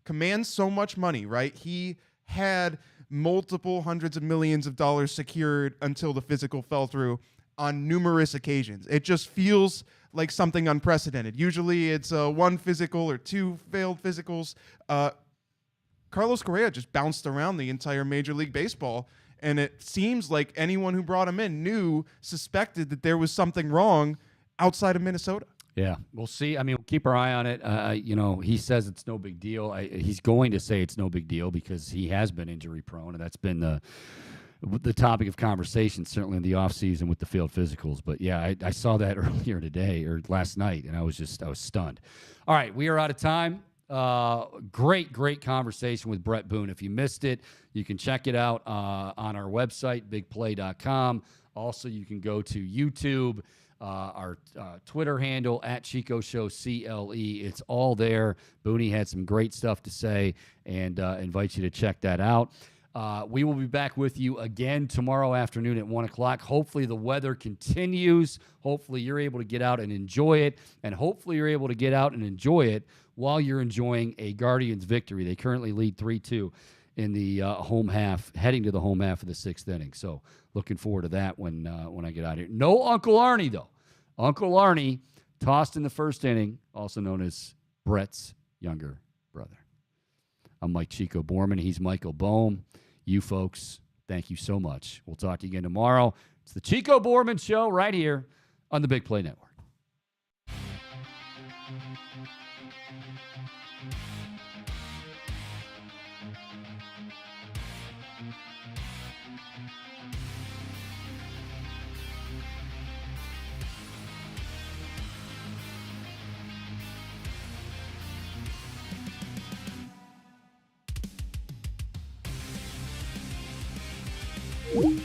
commands so much money, right? He had multiple hundreds of millions of dollars secured until the physical fell through on numerous occasions. It just feels like something unprecedented. Usually it's one physical or two failed physicals. Carlos Correa just bounced around the entire Major League Baseball, and it seems like anyone who brought him in suspected that there was something wrong outside of Minnesota. Yeah, we'll see. I mean, we'll keep our eye on it. He says it's no big deal. He's going to say it's no big deal because he has been injury prone, and that's been the topic of conversation, certainly in the offseason with the field physicals. But, yeah, I saw that earlier today or last night, and I was stunned. All right, we are out of time. Great conversation with Bret Boone. If you missed it, you can check it out on our website, bigplay.com. Also, you can go to YouTube, our Twitter handle, @Chico Show CLE. It's all there. Booney had some great stuff to say, and invite you to check that out. We will be back with you again tomorrow afternoon at 1 o'clock. Hopefully the weather continues. Hopefully you're able to get out and enjoy it. And hopefully you're able to get out and enjoy it while you're enjoying a Guardians victory. They currently lead 3-2 in the home half, heading to the home half of the sixth inning. So looking forward to that when I get out here. No Uncle Arnie, though. Uncle Arnie tossed in the first inning, also known as Bret's younger brother. I'm Mike Chico Bormann. He's Michael Bohm. You folks, thank you so much. We'll talk to you again tomorrow. It's the Chico Bormann Show right here on the Big Play Network. Woo!